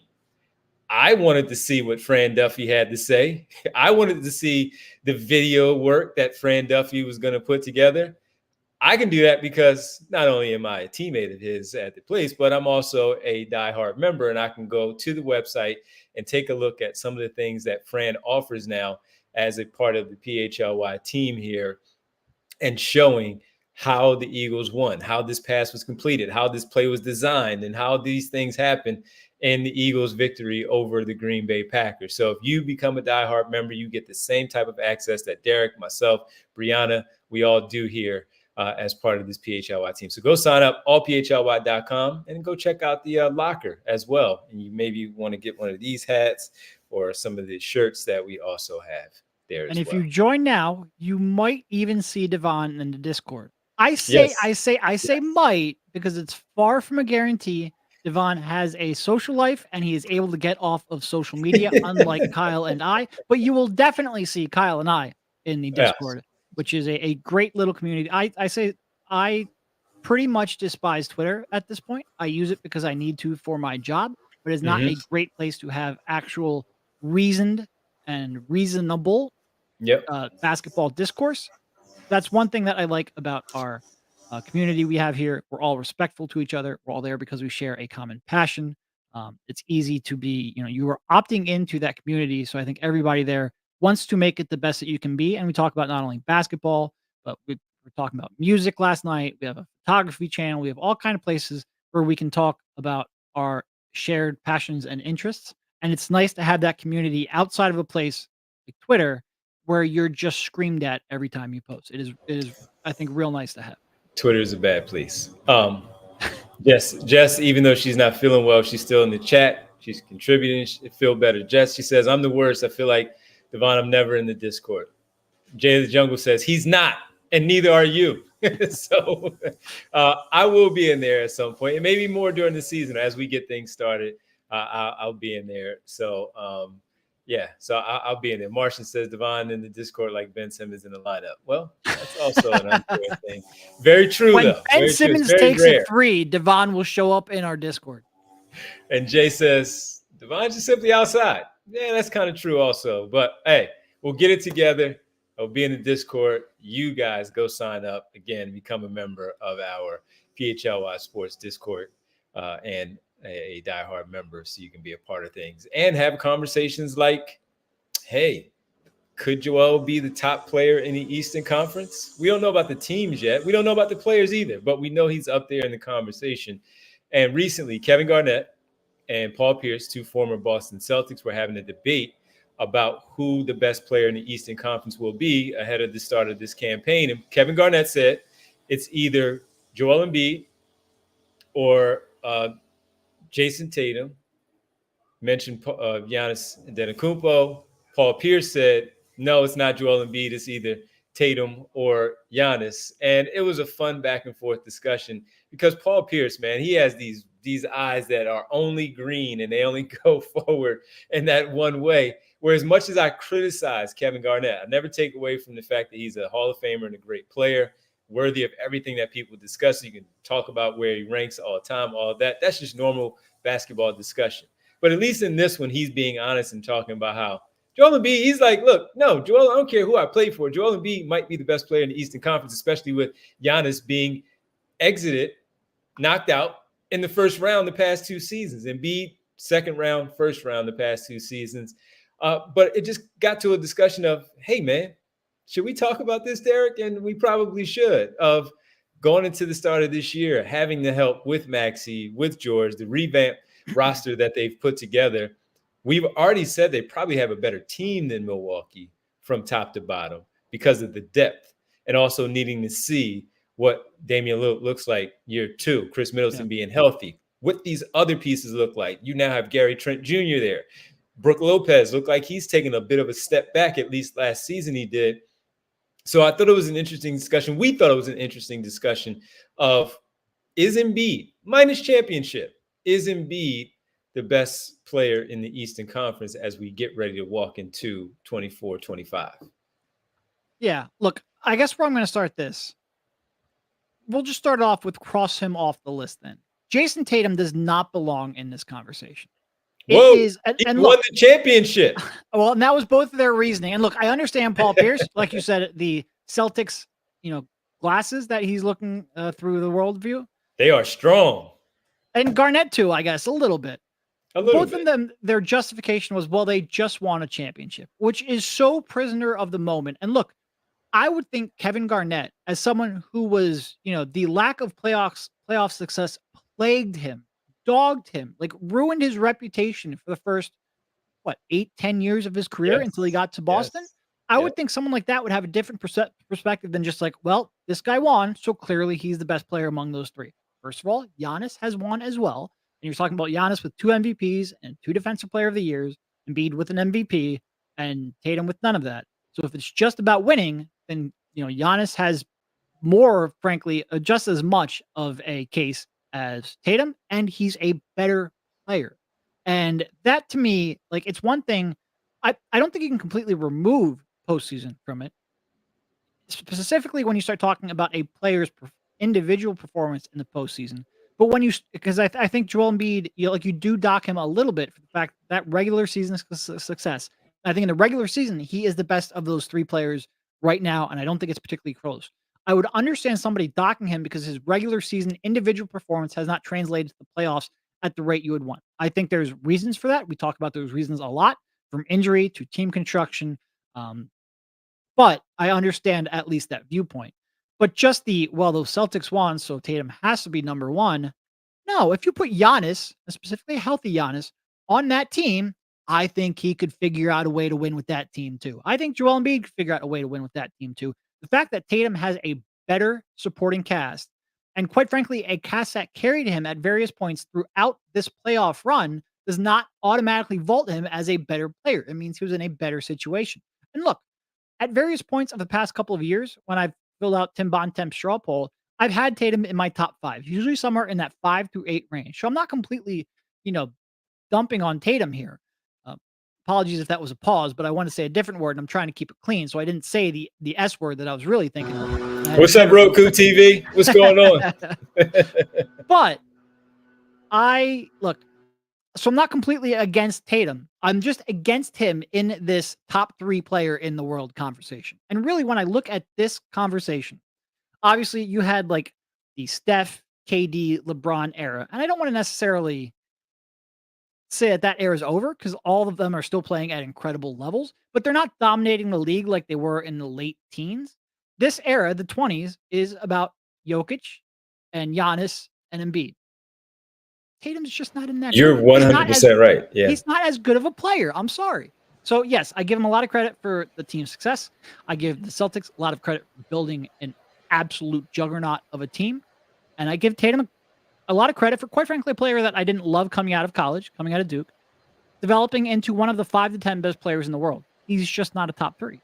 I wanted to see what Fran Duffy had to say. I wanted to see the video work that Fran Duffy was going to put together. I can do that because not only am I a teammate of his at the place, but I'm also a diehard member, and I can go to the website and take a look at some of the things that Fran offers now as a part of the PHLY team here, and showing how the Eagles won, how this pass was completed, how this play was designed, and how these things happened in the Eagles' victory over the Green Bay Packers. So if you become a diehard member, you get the same type of access that Derek, myself, Brianna, we all do here as part of this PHLY team. So go sign up, allphly.com, and go check out the locker as well. And you maybe want to get one of these hats or some of the shirts that we also have there. And if you join now, you might even see Devon in the Discord. I say might, because it's far from a guarantee. Devon has a social life and he is able to get off of social media, unlike Kyle and I. But you will definitely see Kyle and I in the Discord, which is a great little community. I pretty much despise Twitter at this point. I use it because I need to for my job, but it's not a great place to have actual reasoned and reasonable basketball discourse. That's one thing that I like about our community we have here. We're all respectful to each other. We're all there because we share a common passion. It's easy to be, you are opting into that community. So I think everybody there wants to make it the best that you can be. And we talk about not only basketball, but we're talking about music last night. We have a photography channel. We have all kinds of places where we can talk about our shared passions and interests. And it's nice to have that community outside of a place like Twitter, where you're just screamed at every time you post. It is, I think, real nice to have. Twitter is a bad place. Jess, even though she's not feeling well, she's still in the chat. She's contributing. She feel better. Jess, she says, I'm the worst. I feel like, Devon, I'm never in the Discord. Jay the Jungle says, he's not, and neither are you. So I will be in there at some point, and maybe more during the season as we get things started. I'll be in there. So, so I'll be in there. Martian says Devon in the Discord like Ben Simmons in the lineup. Well, that's also an unfair thing. Very true, when though. Ben Simmons takes a three, Devon will show up in our Discord. And Jay says, Devon's just simply outside. Yeah, that's kind of true also. But, hey, we'll get it together. I'll be in the Discord. You guys go sign up. Again, become a member of our PHLY Sports Discord and a diehard member so you can be a part of things and have conversations like, hey, could Joel be the top player in the Eastern Conference? We don't know about the teams yet. We don't know about the players either, but we know he's up there in the conversation. And recently, Kevin Garnett and Paul Pierce, two former Boston Celtics, were having a debate about who the best player in the Eastern Conference will be ahead of the start of this campaign. And Kevin Garnett said it's either Joel Embiid or Jayson Tatum. Mentioned Giannis Antetokounmpo. Paul Pierce said, no, it's not Joel Embiid. It's either Tatum or Giannis. And it was a fun back and forth discussion because Paul Pierce, man, he has these eyes that are only green and they only go forward in that one way. Whereas much as I criticize Kevin Garnett, I never take away from the fact that he's a Hall of Famer and a great player, worthy of everything that people discuss. You can talk about where he ranks all the time, all of that. That's just normal basketball discussion. But at least in this one, he's being honest and talking about how Joel Embiid, he's like, look, no, Joel, I don't care who I play for. Joel Embiid might be the best player in the Eastern Conference, especially with Giannis being knocked out in the first round the past two seasons. Embiid, second round, first round the past two seasons. But it just got to a discussion of, hey, man, should we talk about this, Derek? And we probably should, of going into the start of this year, having the help with Maxey, with George, the revamped roster that they've put together. We've already said they probably have a better team than Milwaukee from top to bottom because of the depth and also needing to see what Damian Lillard looks like year two, Chris Middleton being healthy, what these other pieces look like. You now have Gary Trent Jr. there. Brook Lopez looked like he's taken a bit of a step back, at least last season he did. So I thought it was an interesting discussion. We thought it was an interesting discussion of, is Embiid, minus championship, is Embiid the best player in the Eastern Conference as we get ready to walk into 24-25? Yeah, look, I guess where I'm going to start this, we'll just start off with cross him off the list then. Jayson Tatum does not belong in this conversation. Whoa, he won the championship. Well, and that was both of their reasoning. And look, I understand Paul Pierce, like you said, the Celtics, glasses that he's looking through the worldview. They are strong. And Garnett too, I guess, a little bit. Both of them, their justification was, well, they just won a championship, which is so prisoner of the moment. And look, I would think Kevin Garnett, as someone who was, the lack of playoff success plagued him, dogged him, like ruined his reputation for the first, 8-10 years of his career until he got to Boston. Yes. I would think someone like that would have a different perspective than just like, well, this guy won, so clearly he's the best player among those three. First of all, Giannis has won as well. And you're talking about Giannis with 2 MVPs and 2 Defensive Player of the Years, Embiid with an MVP, and Tatum with none of that. So if it's just about winning, then Giannis has more, frankly, just as much of a case as Tatum, and he's a better player. And that to me, like, it's one thing. I don't think you can completely remove postseason from it, specifically when you start talking about a player's individual performance in the postseason. But because I think Joel Embiid, you do dock him a little bit for the fact that regular season success. I think in the regular season, he is the best of those 3 players right now, and I don't think it's particularly close. I would understand somebody docking him because his regular season individual performance has not translated to the playoffs at the rate you would want. I think there's reasons for that. We talk about those reasons a lot, from injury to team construction. But I understand at least that viewpoint. But just those Celtics won, so Tatum has to be number 1. No, if you put Giannis, specifically a healthy Giannis, on that team, I think he could figure out a way to win with that team too. I think Joel Embiid could figure out a way to win with that team too. The fact that Tatum has a better supporting cast, and quite frankly, a cast that carried him at various points throughout this playoff run, does not automatically vault him as a better player. It means he was in a better situation. And look, at various points of the past couple of years, when I've filled out Tim Bontemps' straw poll, I've had Tatum in my top 5, usually somewhere in that 5 through 8 range. So I'm not completely, dumping on Tatum here. Apologies if that was a pause, but I want to say a different word, and I'm trying to keep it clean, so I didn't say the S word that I was really thinking of. What's up, Roku TV? What's going on? But so I'm not completely against Tatum. I'm just against him in this top 3 player in the world conversation. And really, when I look at this conversation, obviously you had like the Steph, KD, LeBron era. And I don't want to necessarily say that era is over, because all of them are still playing at incredible levels, but they're not dominating the league like they were in the late teens. This era, the 20s, is about Jokic and Giannis and Embiid. Tatum's just not in that. You're 100% right. Yeah. He's not as good of a player. I'm sorry. So yes, I give him a lot of credit for the team's success. I give the Celtics a lot of credit for building an absolute juggernaut of a team. And I give Tatum a lot of credit for, quite frankly, a player that I didn't love coming out of college, coming out of Duke, developing into one of the 5 to 10 best players in the world. He's just not a top 3.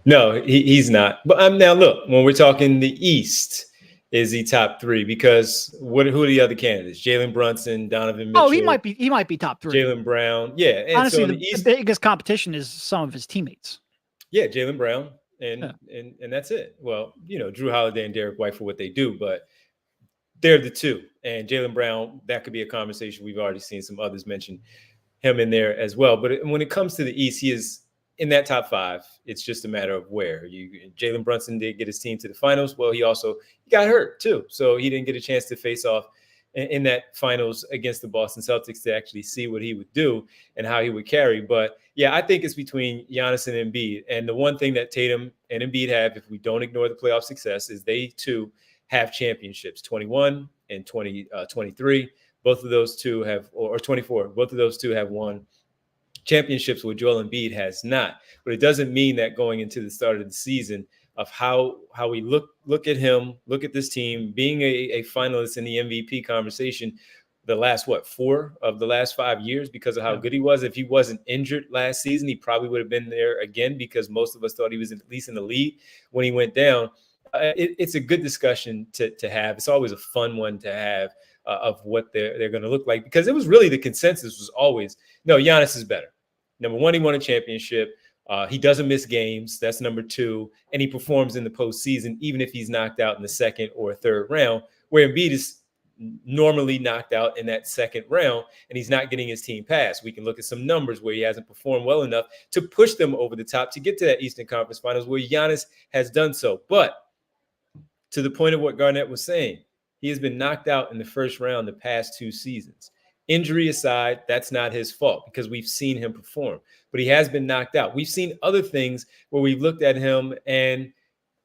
No, he's not. But now look, when we're talking the East, is he top 3? Because who are the other candidates? Jalen Brunson, Donovan Mitchell. Oh, he might be top 3. Jaylen Brown. Yeah. And honestly, so the biggest competition is some of his teammates. Yeah, Jaylen Brown. And that's it. Well, Drew Holiday and Derek White for what they do, but they're the 2. And Jaylen Brown, that could be a conversation. We've already seen some others mention him in there as well. But when it comes to the East, he is in that top 5. It's just a matter of where. Jalen Brunson did get his team to the finals. Well, he got hurt too, so he didn't get a chance to face off in that finals against the Boston Celtics to actually see what he would do and how he would carry. But yeah, I think it's between Giannis and Embiid. And the one thing that Tatum and Embiid have, if we don't ignore the playoff success, is they too have championships, 21 and 23. Both of those two have, or 24. Both of those two have won championships, where Joel Embiid has not. But it doesn't mean that going into the start of the season, of how we look at him, look at this team, being a finalist in the MVP conversation the last 4 of the last 5 years because of how good he was. If he wasn't injured last season, he probably would have been there again, because most of us thought he was at least in the lead when he went down. It's a good discussion to have. It's always a fun one to have of what they're going to look like, because it was really the consensus was always, no, Giannis is better. Number 1, he won a championship. He doesn't miss games. That's number 2. And he performs in the postseason, even if he's knocked out in the 2nd or 3rd round, where Embiid is normally knocked out in that 2nd round and he's not getting his team past. We can look at some numbers where he hasn't performed well enough to push them over the top to get to that Eastern Conference Finals, where Giannis has done so. But to the point of what Garnett was saying, he has been knocked out in the first round the past 2 seasons. Injury aside, that's not his fault because we've seen him perform, but he has been knocked out. We've seen other things where we've looked at him and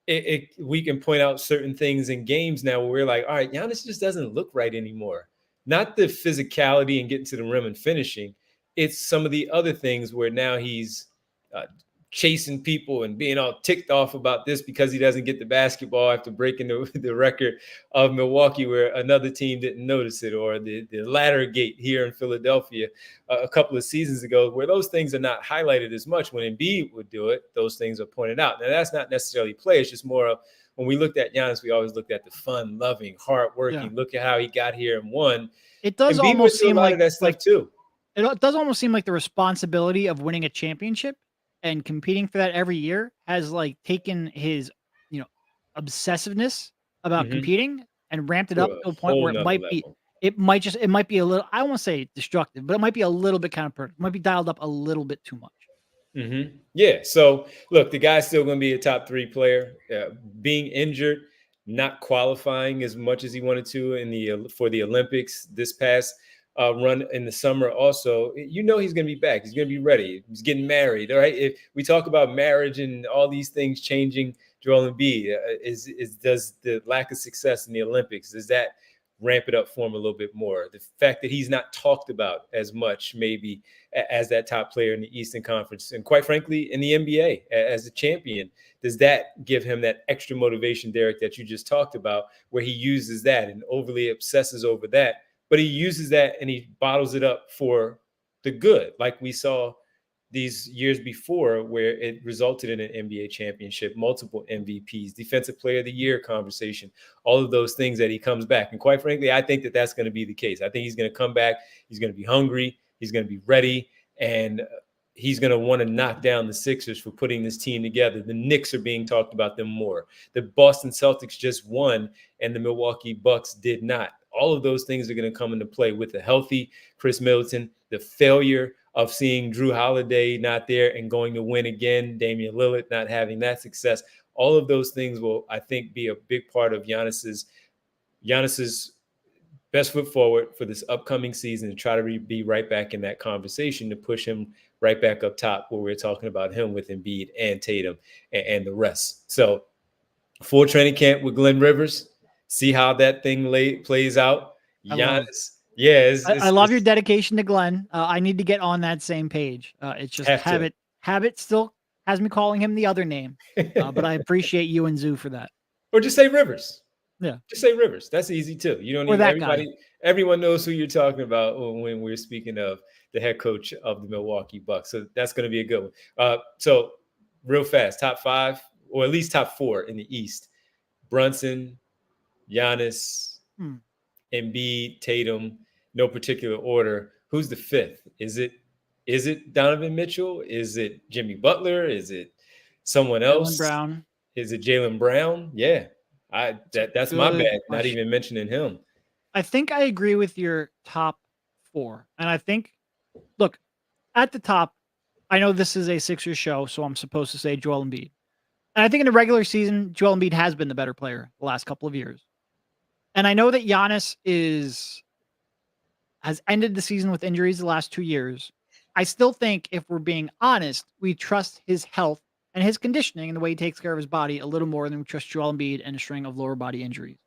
we can point out certain things in games now where we're like, all right, Giannis just doesn't look right anymore. Not the physicality and getting to the rim and finishing. It's some of the other things where now he's chasing people and being all ticked off about this because he doesn't get the basketball after breaking the record of Milwaukee where another team didn't notice it, or the ladder gate here in Philadelphia a couple of seasons ago where those things are not highlighted as much. When Embiid would do it, those things are pointed out. Now, that's not necessarily play. It's just more of when we looked at Giannis, we always looked at the fun, loving, hardworking, look at how he got here and won. It does Embiid almost seem like that stuff too. It does almost seem like the responsibility of winning a championship and competing for that every year has like taken his, obsessiveness about competing and ramped it up to a point where it might be a little, I won't say destructive, but it might be a little bit counterproductive. It might be dialed up a little bit too much. Yeah. So look, the guy's still going to be a top 3 player. Being injured, not qualifying as much as he wanted to for the Olympics this past run in the summer. Also, he's going to be back. He's going to be ready. He's getting married. All right. If we talk about marriage and all these things changing, Joel Embiid, does the lack of success in the Olympics, does that ramp it up for him a little bit more? The fact that he's not talked about as much maybe as that top player in the Eastern Conference, and quite frankly in the NBA as a champion, does that give him that extra motivation, Derek, that you just talked about, where he uses that and overly obsesses over that, but he uses that and he bottles it up for the good, like we saw these years before where it resulted in an NBA championship, multiple MVPs, Defensive Player of the Year conversation, all of those things that he comes back. And quite frankly, I think that that's going to be the case. I think he's going to come back. He's going to be hungry. He's going to be ready. And he's going to want to knock down the Sixers for putting this team together. The Knicks are being talked about them more. The Boston Celtics just won and the Milwaukee Bucks did not. All of those things are going to come into play with a healthy Chris Middleton, the failure of seeing Drew Holiday not there and going to win again, Damian Lillard not having that success. All of those things will, I think, be a big part of Giannis's best foot forward for this upcoming season to try to be right back in that conversation to push him right back up top where we're talking about him with Embiid and Tatum and the rest. So full training camp with Glenn Rivers. See how that thing plays out. Giannis. I love your dedication to Glenn. I need to get on that same page. It's just habit still has me calling him the other name, but I appreciate you and Zoo for that. Or just say Rivers. Yeah, just say Rivers. That's easy too. You don't need everybody. Everyone knows who you're talking about when we're speaking of the head coach of the Milwaukee Bucks. So that's going to be a good one. So real fast, top 5 or at least top 4 in the East: Brunson, Giannis, Embiid, Tatum, no particular order. Who's the 5th? Is it Donovan Mitchell? Is it Jimmy Butler? Is it someone else? Jaylen Brown. Is it Jaylen Brown? Yeah. That's my bad. Not even mentioning him. I think I agree with your top 4. And I think, look, at the top, I know this is a Sixers show, so I'm supposed to say Joel Embiid. And I think in the regular season, Joel Embiid has been the better player the last couple of years. And I know that Giannis has ended the season with injuries the last 2 years. I still think, if we're being honest, we trust his health and his conditioning and the way he takes care of his body a little more than we trust Joel Embiid and a string of lower body injuries.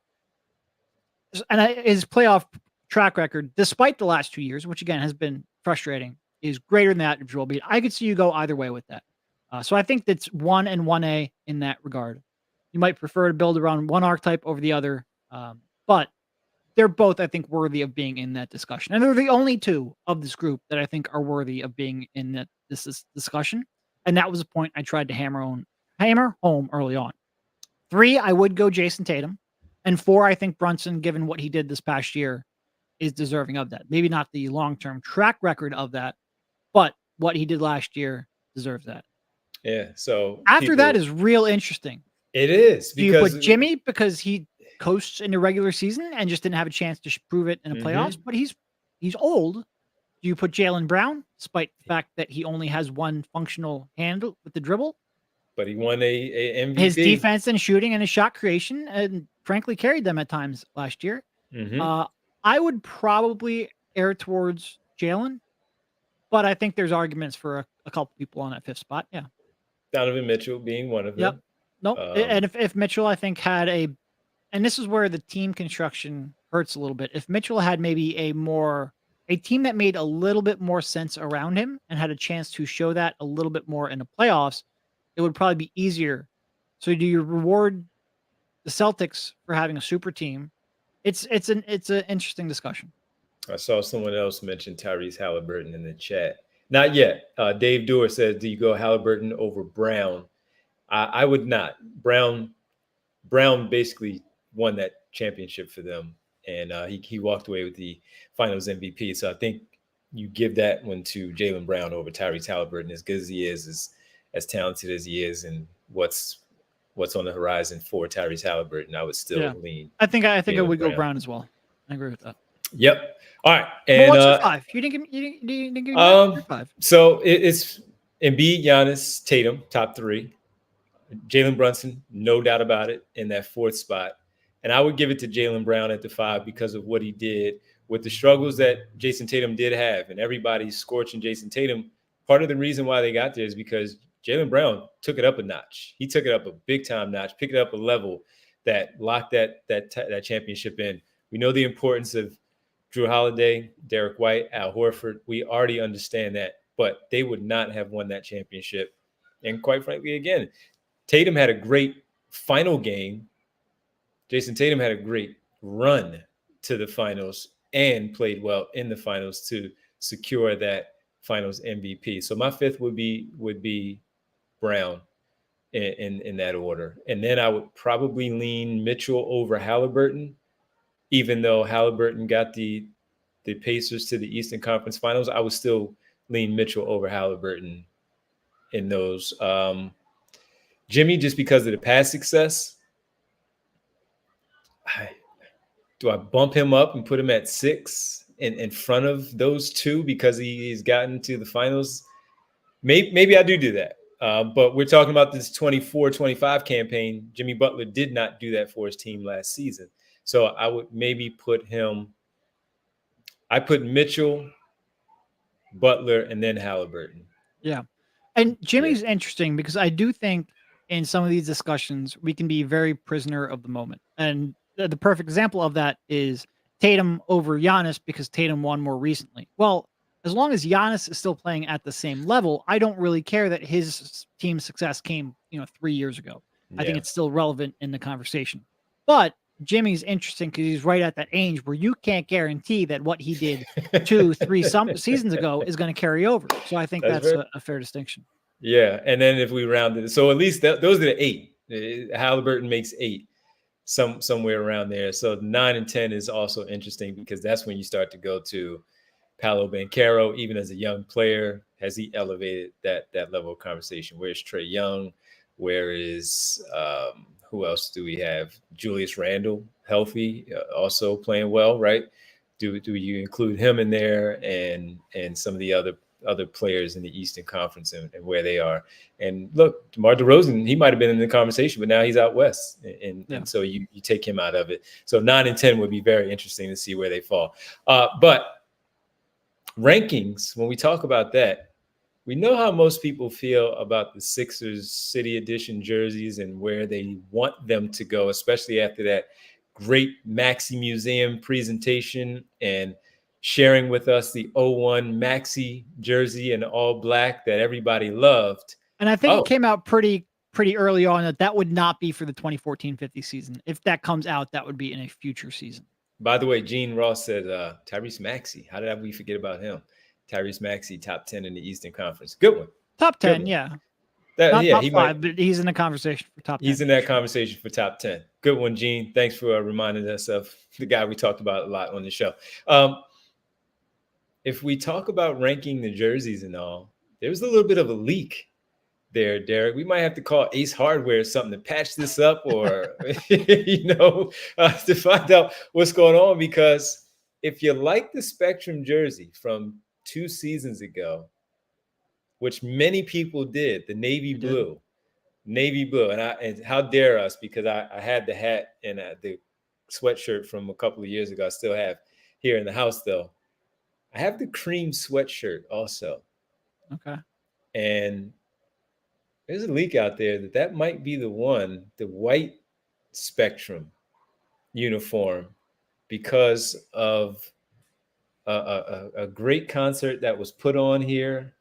And his playoff track record, despite the last 2 years, which again has been frustrating, is greater than that of Joel Embiid. I could see you go either way with that. So I think that's 1 and 1A in that regard. You might prefer to build around one archetype over the other, but they're both, I think, worthy of being in that discussion. And they're the only 2 of this group that I think are worthy of being in this discussion. And that was a point I tried to hammer home early on. 3, I would go Jayson Tatum. And 4, I think Brunson, given what he did this past year, is deserving of that. Maybe not the long-term track record of that, but what he did last year deserves that. Yeah. So after that is real interesting. It is. Do you put Jimmy because he coasts in the regular season and just didn't have a chance to prove it in the playoffs, but he's old. Do you put Jaylen Brown, despite the fact that he only has one functional handle with the dribble? but he won a MVP. His defense and shooting and his shot creation, and frankly, carried them at times last year. I would probably err towards Jalen, but I think there's arguments for a couple people on that fifth spot. Yeah. Donovan Mitchell being one of them. Yep. Nope. And if Mitchell, I think, had and this is where the team construction hurts a little bit. If Mitchell had maybe a team that made a little bit more sense around him and had a chance to show that a little bit more in the playoffs, it would probably be easier. So do you reward the Celtics for having a super team? It's an interesting discussion. I saw someone else mention Tyrese Halliburton in the chat. Not yet. Dave Dewar says, do you go Halliburton over Brown? I would not. Brown basically won that championship for them, and he walked away with the Finals MVP. So I think you give that one to Jaylen Brown over Tyrese Halliburton, as good as he is, as talented as he is, and what's on the horizon for Tyrese Halliburton. I would still lean. I think I would go Brown as well. I agree with that. Yep. All right. And what's your 5? You didn't give me your 5. So it's Embiid, Giannis, Tatum, top 3. Jalen Brunson, no doubt about it, in that 4th spot. And I would give it to Jaylen Brown at the 5 because of what he did with the struggles that Jayson Tatum did have. And everybody's scorching Jayson Tatum. Part of the reason why they got there is because Jaylen Brown took it up a notch. He took it up a big-time notch, picked it up a level that locked that championship in. We know the importance of Drew Holiday, Derek White, Al Horford. We already understand that, but they would not have won that championship. And quite frankly, again, Tatum had a great final game. Jayson Tatum had a great run to the finals and played well in the finals to secure that finals MVP. So my 5th would be Brown in that order. And then I would probably lean Mitchell over Halliburton, even though Halliburton got the Pacers to the Eastern Conference Finals. I would still lean Mitchell over Halliburton in those. Jimmy, just because of the past success, do I bump him up and put him at 6 in front of those two because he's gotten to the finals? Maybe I do that. But we're talking about this 24-25 campaign. Jimmy Butler did not do that for his team last season. So I would maybe put Mitchell, Butler, and then Halliburton. Yeah. And Jimmy's interesting because I do think in some of these discussions, we can be very prisoner of the moment. And the perfect example of that is Tatum over Giannis because Tatum won more recently. Well, as long as Giannis is still playing at the same level, I don't really care that his team's success came, 3 years ago. I think it's still relevant in the conversation. But Jimmy's interesting because he's right at that age where you can't guarantee that what he did 2-3 seasons ago is going to carry over. So I think that's a fair distinction. Yeah. And then if we round it, so at least those are the 8. Halliburton makes 8, somewhere around there. So 9 and 10 is also interesting because that's when you start to go to Paolo Banchero. Even as a young player, has he elevated that level of conversation? Where's Trae Young? Where is who else do we have? Julius Randle, healthy, also playing well, right? Do you include him in there and some of the other players in the Eastern Conference and where they are? And look, DeMar DeRozan, he might have been in the conversation, but now he's out west, and so you take him out of it. So 9 and 10 would be very interesting to see where they fall. But rankings, when we talk about that, we know how most people feel about the Sixers City Edition jerseys and where they want them to go, especially after that great Maxey Museum presentation and sharing with us the 01 Maxey jersey in all black that everybody loved. And I think it came out pretty early on that would not be for the 2014-15 season. If that comes out, that would be in a future season. By the way, Gene Ross said Tyrese Maxey. How did we forget about him? Tyrese Maxey, top 10 in the Eastern Conference. Good one. Top 10, one. Yeah. Not top 5, but he's in the conversation for top 10. He's in that conversation for top 10. Good one, Gene. Thanks for reminding us of the guy we talked about a lot on the show. If we talk about ranking the jerseys and all, there was a little bit of a leak there, Derek. We might have to call Ace Hardware or something to patch this up or, to find out what's going on. Because if you like the Spectrum jersey from 2 seasons ago, which many people did, the navy blue, navy blue, and how dare us, because I had the hat and the sweatshirt from a couple of years ago. I still have here in the house though. I have the cream sweatshirt also. Okay. And there's a leak out there that might be the one, the white Spectrum uniform, because of a great concert that was put on here.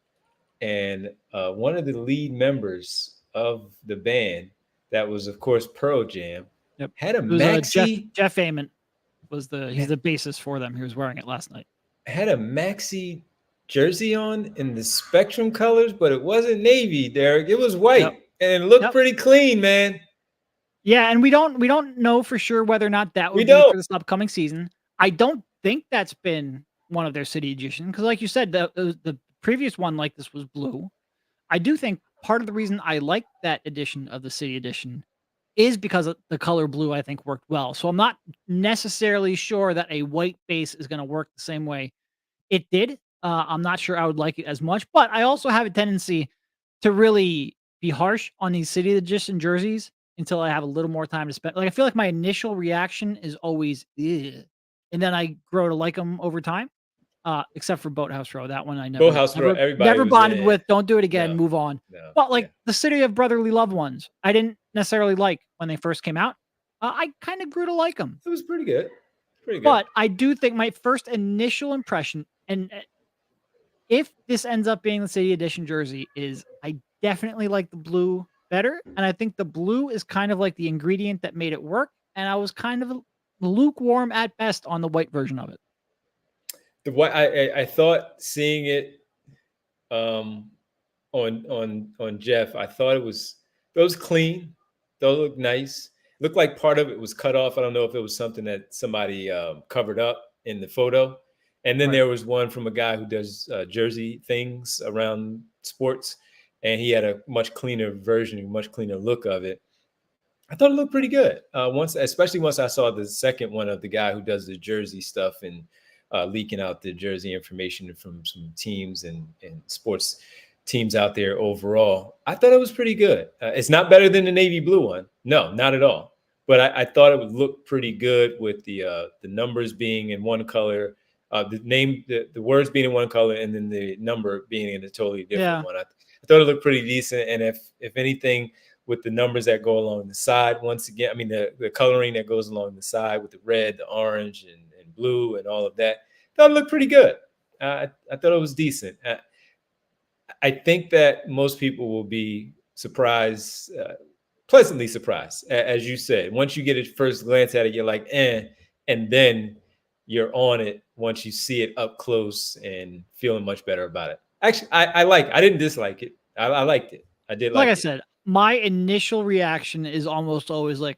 And one of the lead members of the band, that was, of course, Pearl Jam, Yep. had a It was Maxey. Jeff Ament was he's the bassist for them. He was wearing it last night. Had a Maxey jersey on in the Spectrum colors, but it wasn't navy, Derek. It was white. Yep. And it looked pretty clean, man. Yeah, and we don't know for sure whether or not that would be for this upcoming season. I don't think that's been one of their city edition, because like you said, the previous one like this was blue. I do think part of the reason I like that edition of the city edition is because of the color blue, I think, worked well. So I'm not necessarily sure that a white base is going to work the same way it did. I'm not sure I would like it as much, but I also have a tendency to really be harsh on these city edition jerseys until I have a little more time to spend. Like, I feel like my initial reaction is always, ugh, and then I grow to like them over time. Except for Boathouse Row. That one I never bonded with. Don't do it again. Move on. But like the City of Brotherly Loved Ones, I didn't necessarily like when they first came out. I kind of grew to like them. It was pretty good. But I do think my first initial impression, and if this ends up being the City Edition jersey, is I definitely like the blue better. And I think the blue is kind of like the ingredient that made it work. And I was kind of lukewarm at best on the white version of it. The white, I thought seeing it on Jeff, I thought it was clean. Those looked nice. Looked like part of it was cut off. I don't know if it was something that somebody covered up in the photo. And then there was one from a guy who does jersey things around sports, and he had a much cleaner version, a much cleaner look of it. I thought it looked pretty good. Especially once I saw the second one of the guy who does the jersey stuff and leaking out the jersey information from some teams and sports teams out there overall. I thought it was pretty good. It's not better than the navy blue one. No, not at all. But I thought it would look pretty good with the numbers being in one color, the words being in one color, and then the number being in a totally different one. I thought it looked pretty decent. And if anything, with the numbers that go along the side, once again, I mean, the coloring that goes along the side with the red, the orange, and blue and all of that, I thought it looked pretty good. I thought it was decent. I think that most people will be surprised, pleasantly surprised, as you said. Once you get a first glance at it, you're like, and then you're on it once you see it up close and feeling much better about it. Actually, I didn't dislike it. I liked it. I did like it. Like I said, my initial reaction is almost always like,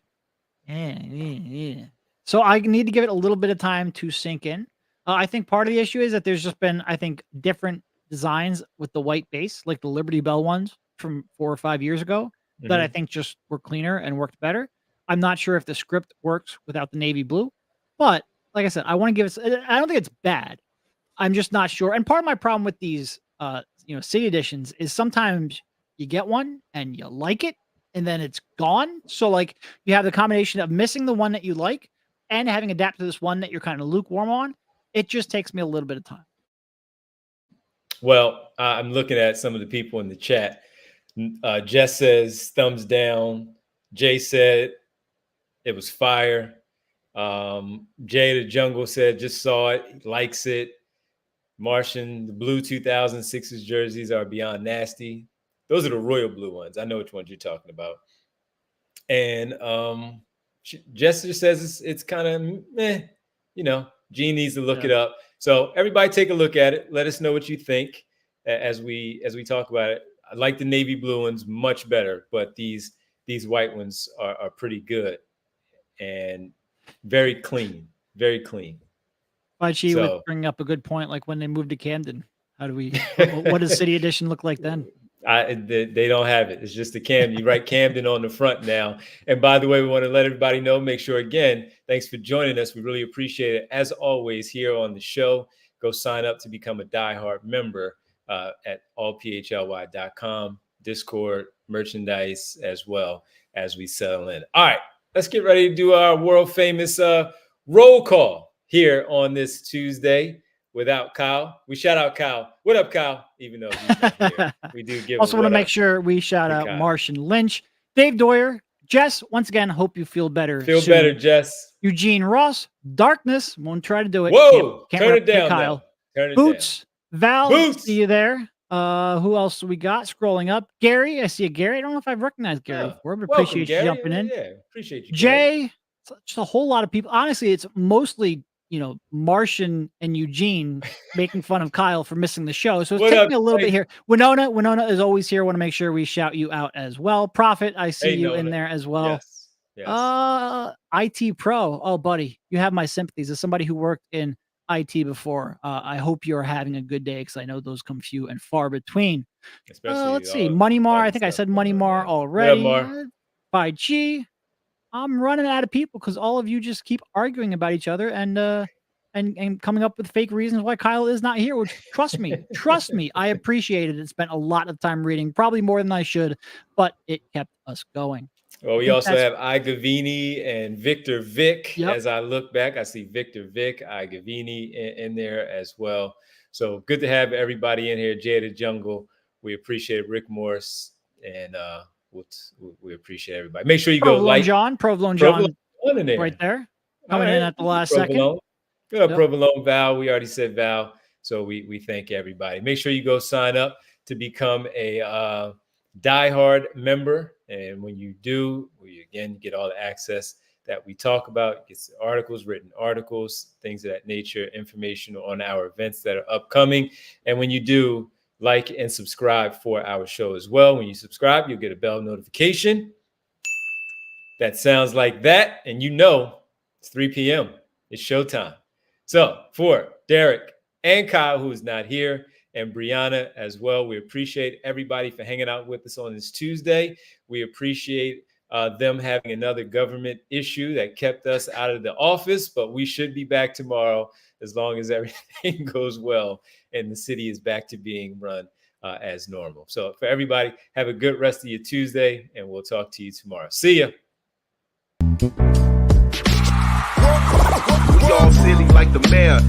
So I need to give it a little bit of time to sink in. I think part of the issue is that there's just been, I think, different designs with the white base, like the Liberty Bell ones from 4 or 5 years ago, that I think just were cleaner and worked better. I'm not sure if the script works without the navy blue, but like I said, I want to give it. I don't think it's bad. I'm just not sure. And part of my problem with these, city editions is sometimes you get one and you like it, and then it's gone. So like you have the combination of missing the one that you like and having adapted to this one that you're kind of lukewarm on. It just takes me a little bit of time. Well, I'm looking at some of the people in the chat. Jess says thumbs down. Jay said it was fire. Jay the Jungle said just saw it, likes it. Martian, the blue 2006 jerseys are beyond nasty. Those are the royal blue ones. I know which ones you're talking about. And Jessica says it's kind of meh. Gene needs to look it up. So everybody take a look at it. Let us know what you think as we talk about it. I like the navy blue ones much better, but these white ones are pretty good and very clean, very clean. She would bring up a good point, like when they moved to Camden. How do we? What does City Edition look like then? They don't have it. It's just the Camden. You write Camden on the front now. And by the way, we want to let everybody know, make sure, again, thanks for joining us. We really appreciate it. As always, here on the show, go sign up to become a diehard member at allphly.com. Discord, merchandise, as well as we settle in. All right, let's get ready to do our world famous roll call here on this Tuesday without Kyle. We shout out Kyle. What up, Kyle? Even though he's not here, we do give also want to what make up sure we shout out Kyle. Martian Lynch, Dave Doyer, Jess. Once again, hope you feel better. Feel soon. better, Jess. Eugene Ross, Darkness. Won't try to do it. Whoa, can't turn it replicate down, Kyle. Turn it Boots, Val. Boots. See you there. Who else we got? Scrolling up, Gary. I see a Gary. I don't know if I've recognized Gary before, but welcome, appreciate you Gary. jumping in. Yeah, appreciate you, Jay. Just a whole lot of people. Honestly, it's mostly Martian and Eugene making fun of Kyle for missing the show. So it's taking me a little bit here. Winona is always here. Want to make sure we shout you out as well. Prophet, I see you in there as well. Yes. IT Pro. Oh, buddy, you have my sympathies. As somebody who worked in IT before, I hope you're having a good day because I know those come few and far between. Especially, let's see, Money Mar. I think I said Money Mar already. By G. I'm running out of people because all of you just keep arguing about each other and coming up with fake reasons why Kyle is not here. Which trust me, I appreciate it. It spent a lot of time reading, probably more than I should, but it kept us going. Well, we also have Igavini and Victor Vic. Yep. As I look back, I see Victor Vic, Igavini in there as well. So good to have everybody in here. Jay the Jungle, we appreciate Rick Morris, and we appreciate everybody. Make sure you go like Provolone John in there. Right there, coming in at the last second. Good up, Provolone. Val, we already said Val, so we thank everybody. Make sure you go sign up to become a diehard member, and when you do, you get all the access that we talk about. Get articles, written articles, things of that nature, information on our events that are upcoming, and when you do, like and subscribe for our show as well. When you subscribe, you'll get a bell notification that sounds like that, and it's 3 p.m. It's showtime. So for Derek and Kyle, who is not here, and Brianna as well, we appreciate everybody for hanging out with us on this Tuesday. We appreciate them having another government issue that kept us out of the office, but we should be back tomorrow as long as everything goes well and the city is back to being run as normal. So for everybody, have a good rest of your Tuesday, and we'll talk to you tomorrow. See ya. We all silly like the mayor.